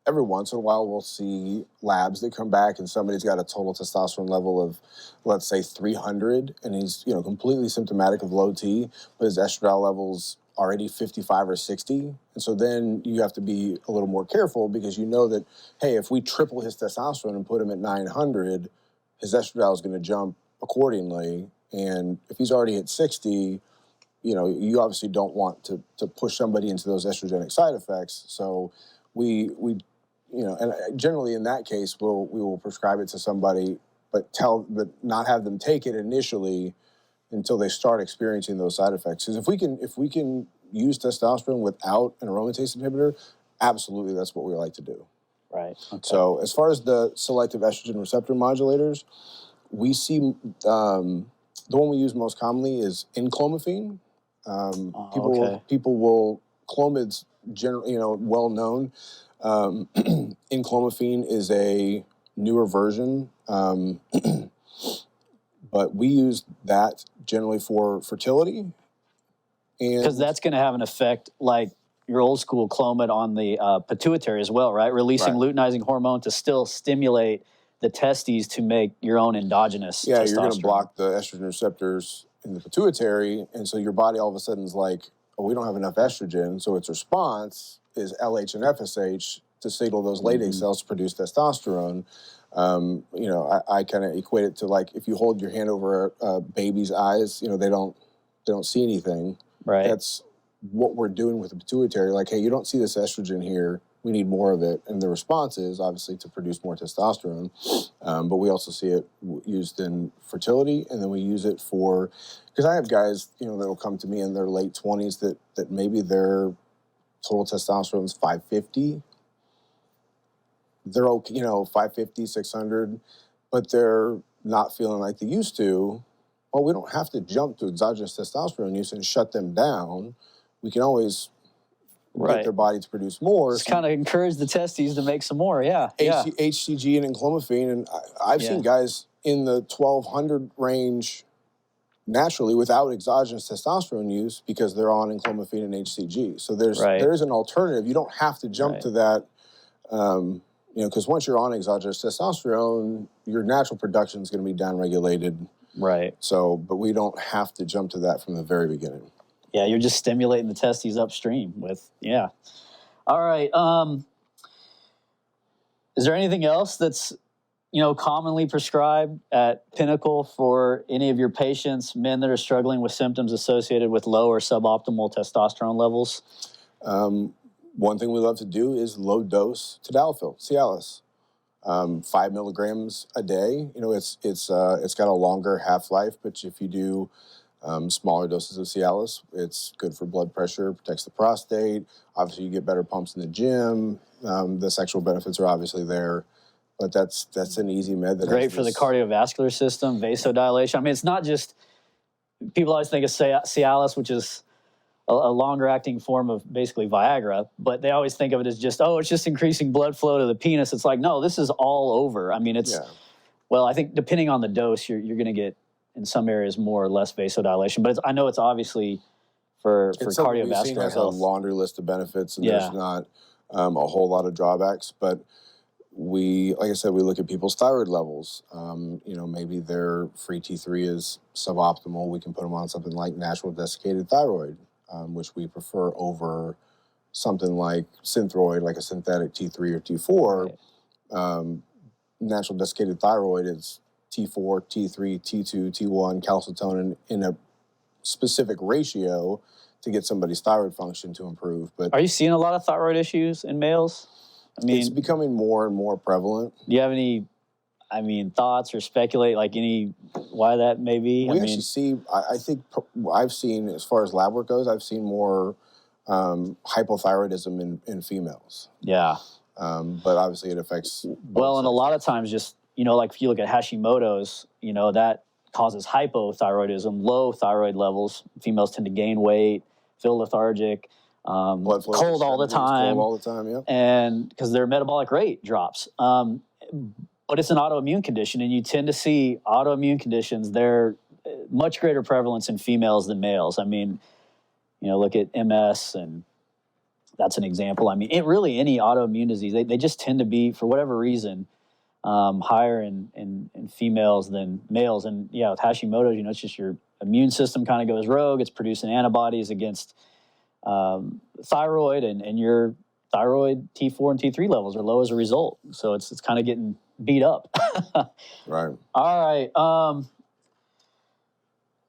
Every once in a while, we'll see labs that come back and somebody's got a total testosterone level of, let's say, 300, and he's completely symptomatic of low T, but his estradiol level's already 55 or 60. And so then you have to be a little more careful, because that, hey, if we triple his testosterone and put him at 900, his estradiol is going to jump accordingly. And if he's already at 60, you obviously don't want to push somebody into those estrogenic side effects. So we and generally in that case, we will prescribe it to somebody, but not have them take it initially until they start experiencing those side effects. Because if we can use testosterone without an aromatase inhibitor, absolutely, that's what we like to do. Right. Okay. So as far as the selective estrogen receptor modulators, we see the one we use most commonly is enclomiphene. People will, Clomid's generally, well known. Enclomiphene is a newer version, but we use that generally for fertility. Because that's going to have an effect like your old school Clomid on the pituitary as well, right? Releasing luteinizing hormone to still stimulate the testes to make your own endogenous testosterone. You're going to block the estrogen receptors in the pituitary, and so your body all of a sudden is like, oh, we don't have enough estrogen, so its response is LH and FSH to signal those Leydig cells to produce testosterone. I kind of equate it to like if you hold your hand over a baby's eyes, they don't see anything. Right. That's what we're doing with the pituitary. Like, hey, you don't see this estrogen here. We need more of it. And the response is obviously to produce more testosterone. But we also see it used in fertility. And then we use it for, because I have guys, that will come to me in their late 20s that maybe their total testosterone is 550. They're okay, 550, 600, but they're not feeling like they used to. well, we don't have to jump to exogenous testosterone use and shut them down. We can always get their body to produce more. Just kind of encourage the testes to make some more, HCG and enclomiphene, and I've seen guys in the 1,200 range naturally without exogenous testosterone use because they're on enclomiphene and HCG. So there's an alternative. You don't have to jump to that, because once you're on exogenous testosterone, your natural production is going to be downregulated. Right. So, but we don't have to jump to that from the very beginning. Yeah, you're just stimulating the testes upstream with, All right. Is there anything else that's, commonly prescribed at Pinnacle for any of your patients, men that are struggling with symptoms associated with low or suboptimal testosterone levels? One thing we love to do is low dose tadalafil, Cialis. 5 milligrams a day. It's got a longer half-life, but if you do smaller doses of Cialis, it's good for blood pressure, protects the prostate. Obviously, you get better pumps in the gym. The sexual benefits are obviously there, but that's an easy med. That's great for the cardiovascular system, vasodilation. I mean, it's not just, people always think of Cialis, which is a longer-acting form of basically Viagra, but they always think of it as just, it's just increasing blood flow to the penis. It's like, no, this is all over. I mean, well, I think depending on the dose, you're going to get, in some areas, more or less vasodilation. But I know it's obviously for cardiovascular we've seen has health. A laundry list of benefits, and there's not a whole lot of drawbacks. But like I said, we look at people's thyroid levels. Maybe their free T3 is suboptimal. We can put them on something like natural desiccated thyroid, which we prefer over something like Synthroid, like a synthetic T3 or T4. Right. Natural desiccated thyroid is T4, T3, T2, T1, calcitonin in a specific ratio to get somebody's thyroid function to improve. But are you seeing a lot of thyroid issues in males? I mean, it's becoming more and more prevalent. Do you have any, thoughts or speculate why that may be? Actually see, I think I've seen, as far as lab work goes, I've seen more hypothyroidism in females. Yeah. But obviously it affects both sides. And a lot of times just, like if you look at Hashimoto's, that causes hypothyroidism, low thyroid levels. Females tend to gain weight, feel lethargic, cold all the time. And because their metabolic rate drops. But it's an autoimmune condition, and you tend to see autoimmune conditions, they're much greater prevalence in females than males. I mean, look at MS, and that's an example. I mean, any autoimmune disease, they just tend to be, for whatever reason, higher in females than males. And with Hashimoto's, it's just your immune system kind of goes rogue. It's producing antibodies against thyroid, and your thyroid T4 and T3 levels are low as a result. So it's kind of getting beat up. Right. All right.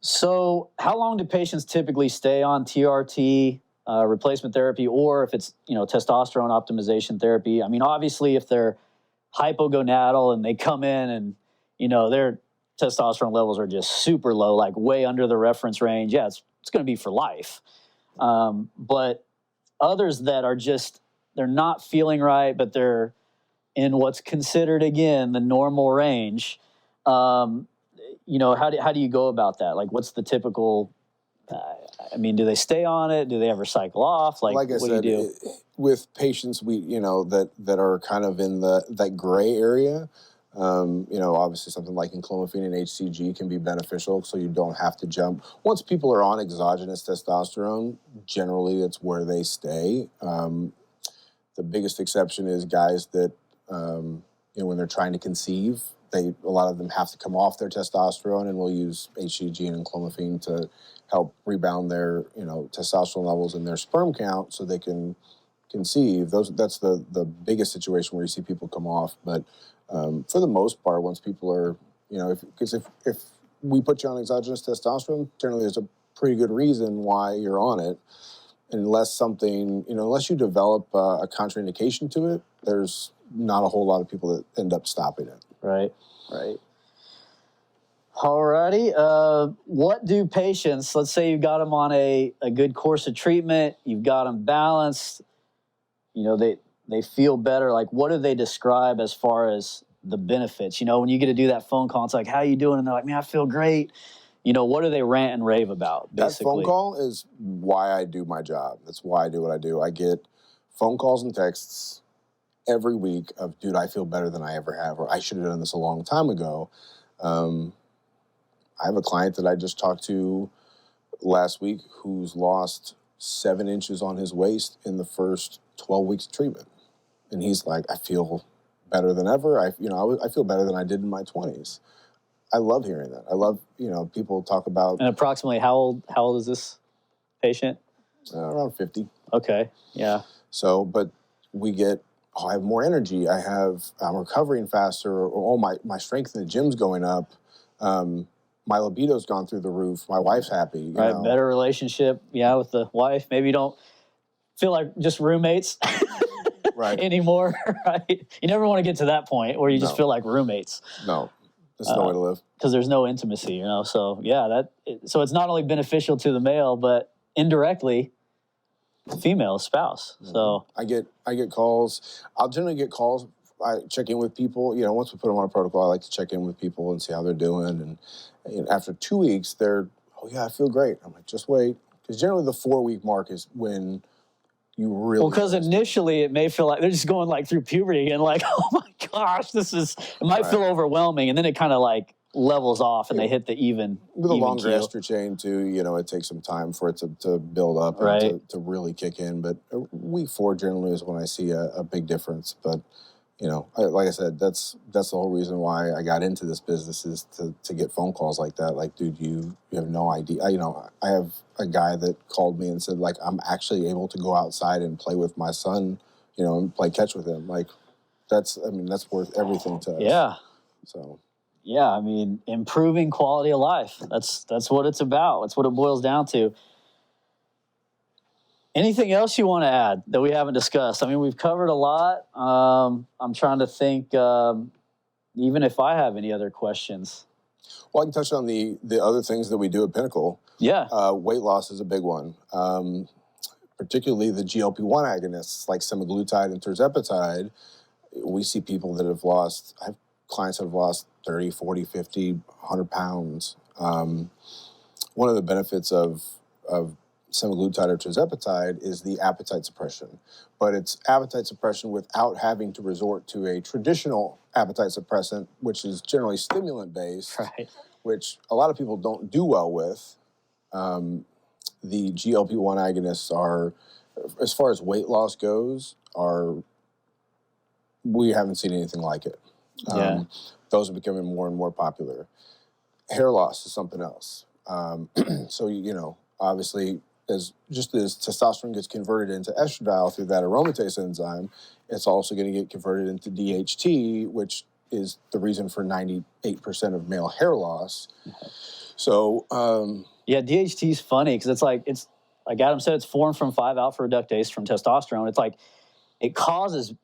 So how long do patients typically stay on TRT replacement therapy, or if it's, testosterone optimization therapy? I mean, obviously, if they're hypogonadal and they come in and, their testosterone levels are just super low, like way under the reference range, it's going to be for life. But others that are just, they're not feeling right, but they're in what's considered, again, the normal range. How do you go about that? Like, what's the typical, do they stay on it? Do they ever cycle off? Like I said, do you do? With patients, that are kind of in that gray area, obviously something like enclomiphene and HCG can be beneficial, so you don't have to jump. Once people are on exogenous testosterone, generally it's where they stay. The biggest exception is guys that, when they're trying to conceive, a lot of them have to come off their testosterone, and we'll use HCG and enclomiphene to help rebound their, testosterone levels and their sperm count so they can conceive. That's the biggest situation where you see people come off. But for the most part, once people are, if we put you on exogenous testosterone, generally there's a pretty good reason why you're on it. Unless unless you develop a contraindication to it, there's not a whole lot of people that end up stopping it. Right. Alrighty. What do patients, let's say you've got them on a good course of treatment, you've got them balanced, they feel better. Like, what do they describe as far as the benefits? When you get to do that phone call, it's like, how you doing? And they're like, man, I feel great. what do they rant and rave about, basically? That phone call is why I do my job. That's why I do what I do. I get phone calls and texts every week of, dude, I feel better than I ever have, or I should have done this a long time ago. I have a client that I just talked to last week who's lost 7 inches on his waist in the first 12 weeks of treatment. And he's like, I feel better than ever. I feel better than I did in my 20s. I love hearing that. I love, people talk about... And approximately how old is this patient? Around 50. Okay, yeah. So, but we get, I have more energy. I'm recovering faster. Or, my strength in the gym's going up. My libido's gone through the roof. My wife's happy. You know. Better relationship, with the wife. Maybe you don't feel like just roommates right. anymore, right? You never want to get to that point where you just feel like roommates. No, there's no way to live. Because there's no intimacy, So, so it's not only beneficial to the male, but indirectly, the female spouse. So I get calls. I'll generally get calls. I check in with people. Once we put them on a protocol, I like to check in with people and see how they're doing. And after 2 weeks, they're, I feel great. I'm like, just wait. Because generally the 4-week mark is when you really... Well, because initially it may feel like they're just going through puberty and oh my gosh, it might feel overwhelming. And then it kind of levels off and they hit the even. With a even longer keel. ester chain too, it takes some time for it to build up and to really kick in. But week 4 generally is when I see a big difference. But like I said, that's the whole reason why I got into this business is to get phone calls like that. Like, dude, you have no idea. I have a guy that called me and said, I'm actually able to go outside and play with my son, and play catch with him. That's worth everything to us. Yeah. So. Yeah, improving quality of life. That's what it's about. That's what it boils down to. Anything else you want to add that we haven't discussed? We've covered a lot. I'm trying to think, even if I have any other questions. Well, I can touch on the other things that we do at Pinnacle. Yeah. Weight loss is a big one, particularly the GLP-1 agonists like semaglutide and tirzepatide. We see people that have lost, I have clients that have lost 30, 40, 50, 100 pounds. One of the benefits of semaglutide or tirzepatide is the appetite suppression, but it's appetite suppression without having to resort to a traditional appetite suppressant, which is generally stimulant-based, right. which a lot of people don't do well with. The GLP-1 agonists are, as far as weight loss goes, we haven't seen anything like it. Those are becoming more and more popular. Hair loss is something else. So, obviously, as testosterone gets converted into estradiol through that aromatase enzyme, it's also going to get converted into DHT, which is the reason for 98% of male hair loss. So, DHT is funny because it's like Adam said, it's formed from 5-alpha reductase from testosterone. It's it causes,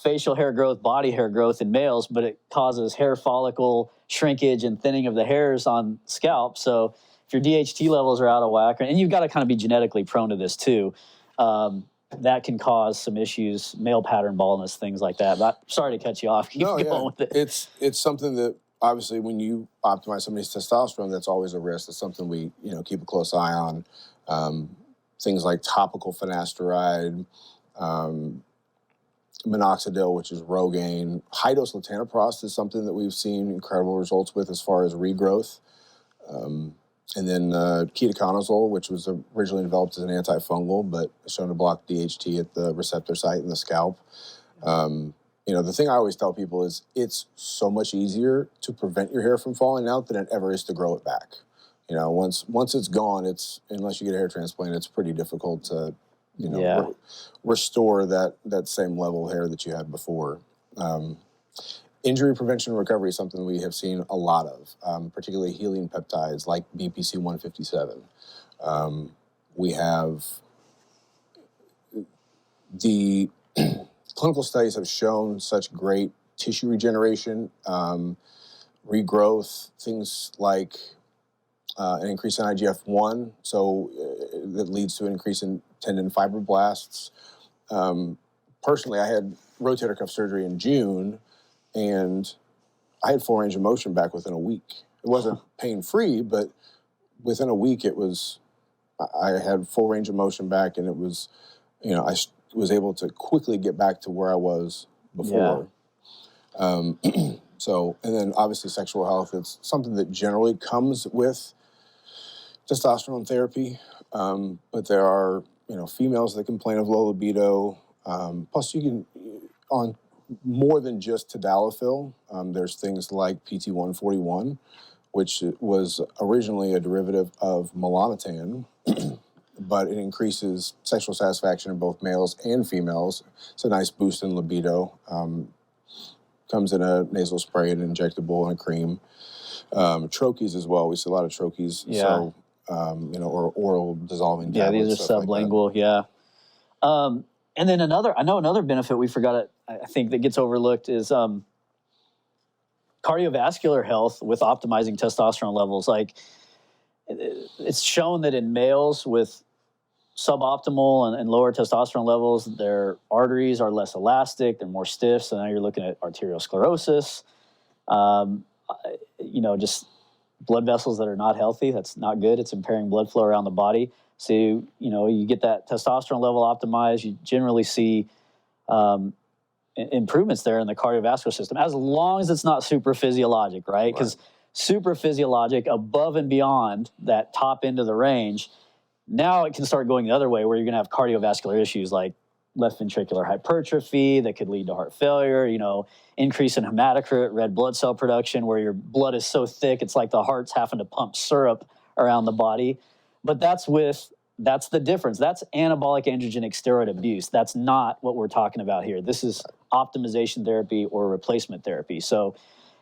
facial hair growth, body hair growth in males, but it causes hair follicle shrinkage and thinning of the hairs on scalp. So if your DHT levels are out of whack, and you've got to kind of be genetically prone to this too, that can cause some issues, male pattern baldness, things like that. But sorry to cut you off. Keep going with it. It's something that obviously when you optimize somebody's testosterone, that's always a risk. It's something we keep a close eye on. Things like topical finasteride, minoxidil, which is Rogaine. High-dose latanoprost is something that we've seen incredible results with as far as regrowth. And then ketoconazole, which was originally developed as an antifungal, but shown to block DHT at the receptor site in the scalp. The thing I always tell people is it's so much easier to prevent your hair from falling out than it ever is to grow it back. Once it's gone, unless you get a hair transplant, it's pretty difficult to restore that same level of hair that you had before. Injury prevention and recovery is something we have seen a lot of, particularly healing peptides like BPC 157. We have the clinical studies have shown such great tissue regeneration, regrowth, things like an increase in IGF-1, so that leads to an increase in tendon fibroblasts. Personally, I had rotator cuff surgery in June, and I had full range of motion back within a week. It wasn't pain-free, but within a week, I had full range of motion back, and it was, was able to quickly get back to where I was before. So, and then obviously sexual health, it's something that generally comes with testosterone therapy. But there are, females that complain of low libido. Plus you can, on more than just tadalafil, there's things like PT141, which was originally a derivative of melanotan, but it increases sexual satisfaction in both males and females. It's a nice boost in libido. Comes in a nasal spray, an injectable, and a cream. Troches as well. We see a lot of troches. Yeah. So, or oral dissolving tablets. Yeah, these are sublingual. Like and then another benefit we forgot, I think, that gets overlooked is cardiovascular health with optimizing testosterone levels. Like, it's shown that in males with suboptimal and lower testosterone levels, their arteries are less elastic, they're more stiff. So now you're looking at arteriosclerosis, just blood vessels that are not healthy. That's not good. It's impairing blood flow around the body. So, you get that testosterone level optimized, you generally see improvements there in the cardiovascular system, as long as it's not super physiologic, right? Because super physiologic, above and beyond that top end of the range, now it can start going the other way, where you're going to have cardiovascular issues like left ventricular hypertrophy that could lead to heart failure, increase in hematocrit, red blood cell production, where your blood is so thick it's like the heart's having to pump syrup around the body. But that's the difference. That's anabolic androgenic steroid abuse. That's not what we're talking about here. This is optimization therapy or replacement therapy. So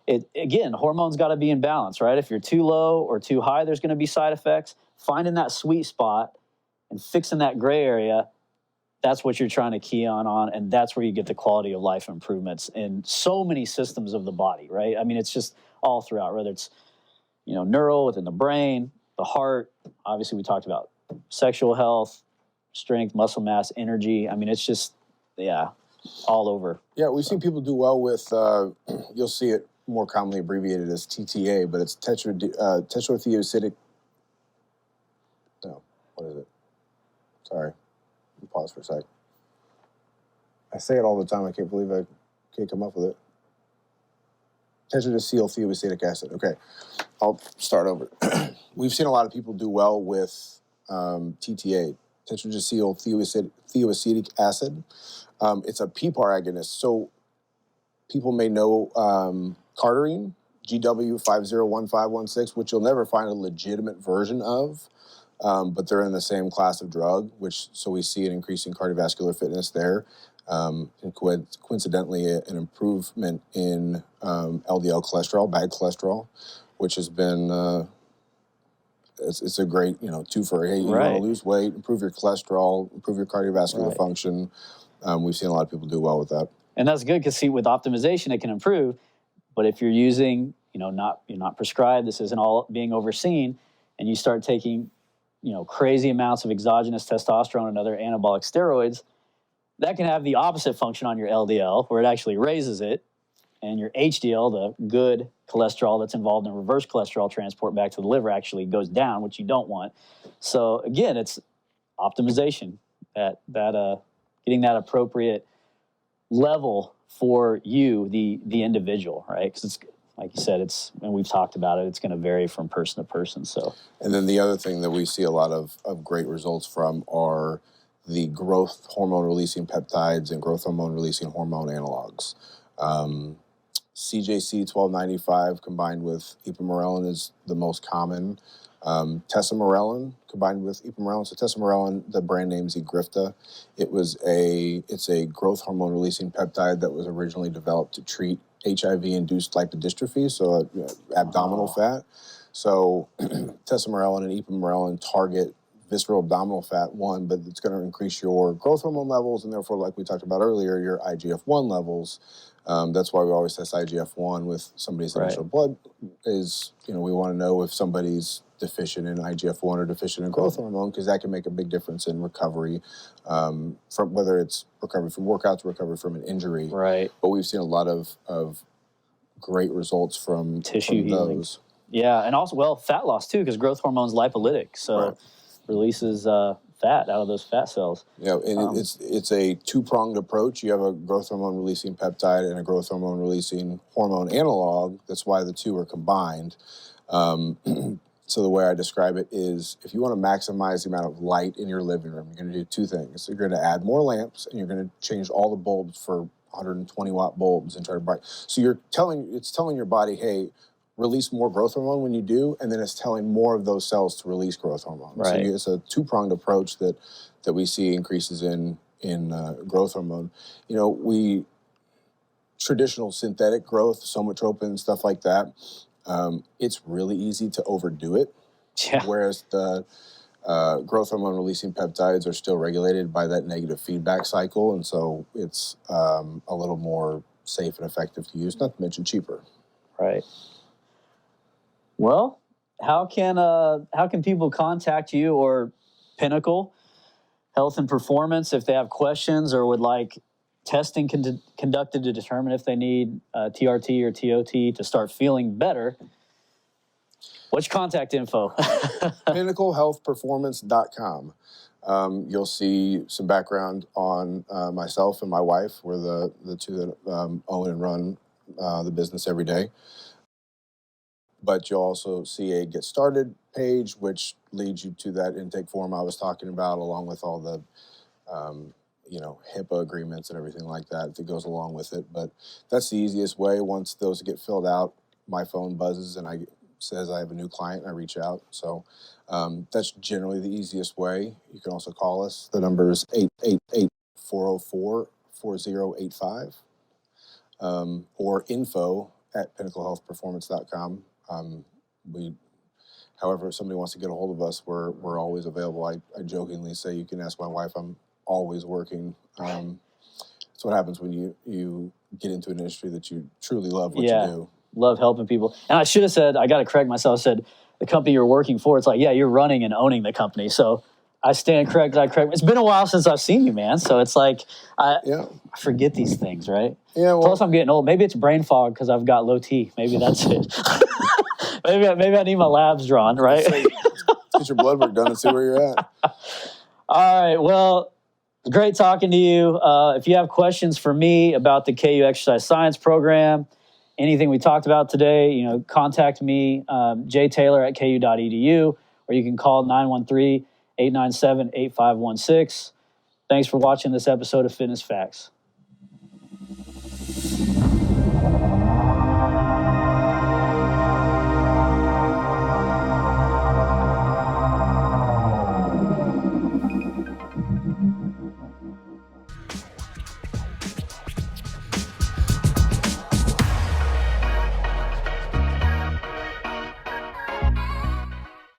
hormones got to be in balance, right? If you're too low or too high, there's going to be side effects. Finding that sweet spot and fixing that gray area, that's what you're trying to key on, and that's where you get the quality of life improvements in so many systems of the body, right? I mean, it's just all throughout, whether it's, neural within the brain, the heart. Obviously, we talked about sexual health, strength, muscle mass, energy. I mean, it's just, all over. Yeah, we've seen people do well with, you'll see it more commonly abbreviated as TTA, but it's tetrothioacidic. No, what is it? Sorry. Pause for a sec. I say it all the time. I can't believe I can't come up with it. Tetrothioacidic acid. Okay, I'll start over. We've seen a lot of people do well with TTA, tetrothioacidic acid. It's a PPAR agonist. So people may know cardarine, GW501516, which you'll never find a legitimate version of. But they're in the same class of drug, so we see an increase in cardiovascular fitness there, and coincidentally an improvement in LDL cholesterol, bad cholesterol, which has been it's a great twofer. Hey, you want to lose weight, improve your cholesterol, improve your cardiovascular function. We've seen a lot of people do well with that, and that's good because with optimization it can improve. But if you're using, you're not prescribed, this isn't all being overseen, and you start taking crazy amounts of exogenous testosterone and other anabolic steroids, that can have the opposite function on your LDL, where it actually raises it, and your HDL, the good cholesterol that's involved in reverse cholesterol transport back to the liver, actually goes down, which you don't want. So again, it's optimization, that getting that appropriate level for you, the individual, right? Because it's, like you said, and we've talked about it, it's going to vary from person to person. So, and then the other thing that we see a lot of great results from are the growth hormone releasing peptides and growth hormone releasing hormone analogs. CJC 1295 combined with ipamorelin is the most common. Tesamorelin combined with ipamorelin. So tesamorelin, the brand name is Egrifta. It's a growth hormone releasing peptide that was originally developed to treat HIV-induced lipodystrophy, so abdominal fat. So tesamorelin and ipamorelin target visceral abdominal fat, one, but it's going to increase your growth hormone levels, and therefore, like we talked about earlier, your IGF-1 levels. That's why we always test IGF-1 with somebody's initial blood, is, we want to know if somebody's deficient in IGF-1 or deficient in growth hormone, because that can make a big difference in recovery, from whether it's recovery from workouts, recovery from an injury. Right. But we've seen a lot of great results from tissue those. Yeah, and also, well, fat loss too, because growth hormone's lipolytic, so releases fat out of those fat cells. Yeah, and it's a two-pronged approach. You have a growth hormone releasing peptide and a growth hormone releasing hormone analog. That's why the two are combined. So the way I describe it is, if you want to maximize the amount of light in your living room, you're going to do two things. You're going to add more lamps, and you're going to change all the bulbs for 120-watt bulbs and try to bright. So it's telling your body, hey, release more growth hormone when you do, and then it's telling more of those cells to release growth hormone. Right. So it's a two-pronged approach that we see increases in growth hormone. You know, traditional synthetic growth, somatropin, stuff like that, it's really easy to overdo it. Yeah. Whereas the growth hormone releasing peptides are still regulated by that negative feedback cycle, and so it's a little more safe and effective to use, not to mention cheaper. Right. Well, how can people contact you or Pinnacle Health and Performance if they have questions or would like testing conducted to determine if they need TRT or TOT to start feeling better? What's your contact info? PinnacleHealthPerformance.com. You'll see some background on myself and my wife. We're the two that own and run the business every day. But you'll also see a Get Started page, which leads you to that intake form I was talking about, along with all the HIPAA agreements and everything like that goes along with it. But that's the easiest way. Once those get filled out, my phone buzzes and says I have a new client, and I reach out. So that's generally the easiest way. You can also call us. The number is 888-404-4085 or info@pinnaclehealthperformance.com. However, if somebody wants to get a hold of us, we're always available. I jokingly say you can ask my wife. I'm always working. That's what happens when you get into an industry that you truly love what you do. Love helping people. And I should have said, I got to correct myself. I said, the company you're working for, it's like, yeah, you're running and owning the company. So I stand corrected. It's been a while since I've seen you, man. So it's like, I forget these things, right? Yeah. Well, plus, I'm getting old. Maybe it's brain fog because I've got low T. Maybe that's it. maybe I need my labs drawn, right? Get your blood work done and see where you're at. All right. Well, great talking to you. If you have questions for me about the KU Exercise Science Program, anything we talked about today, contact me, jtaylor@ku.edu, or you can call 913-897-8516. Thanks for watching this episode of Fitness Facts.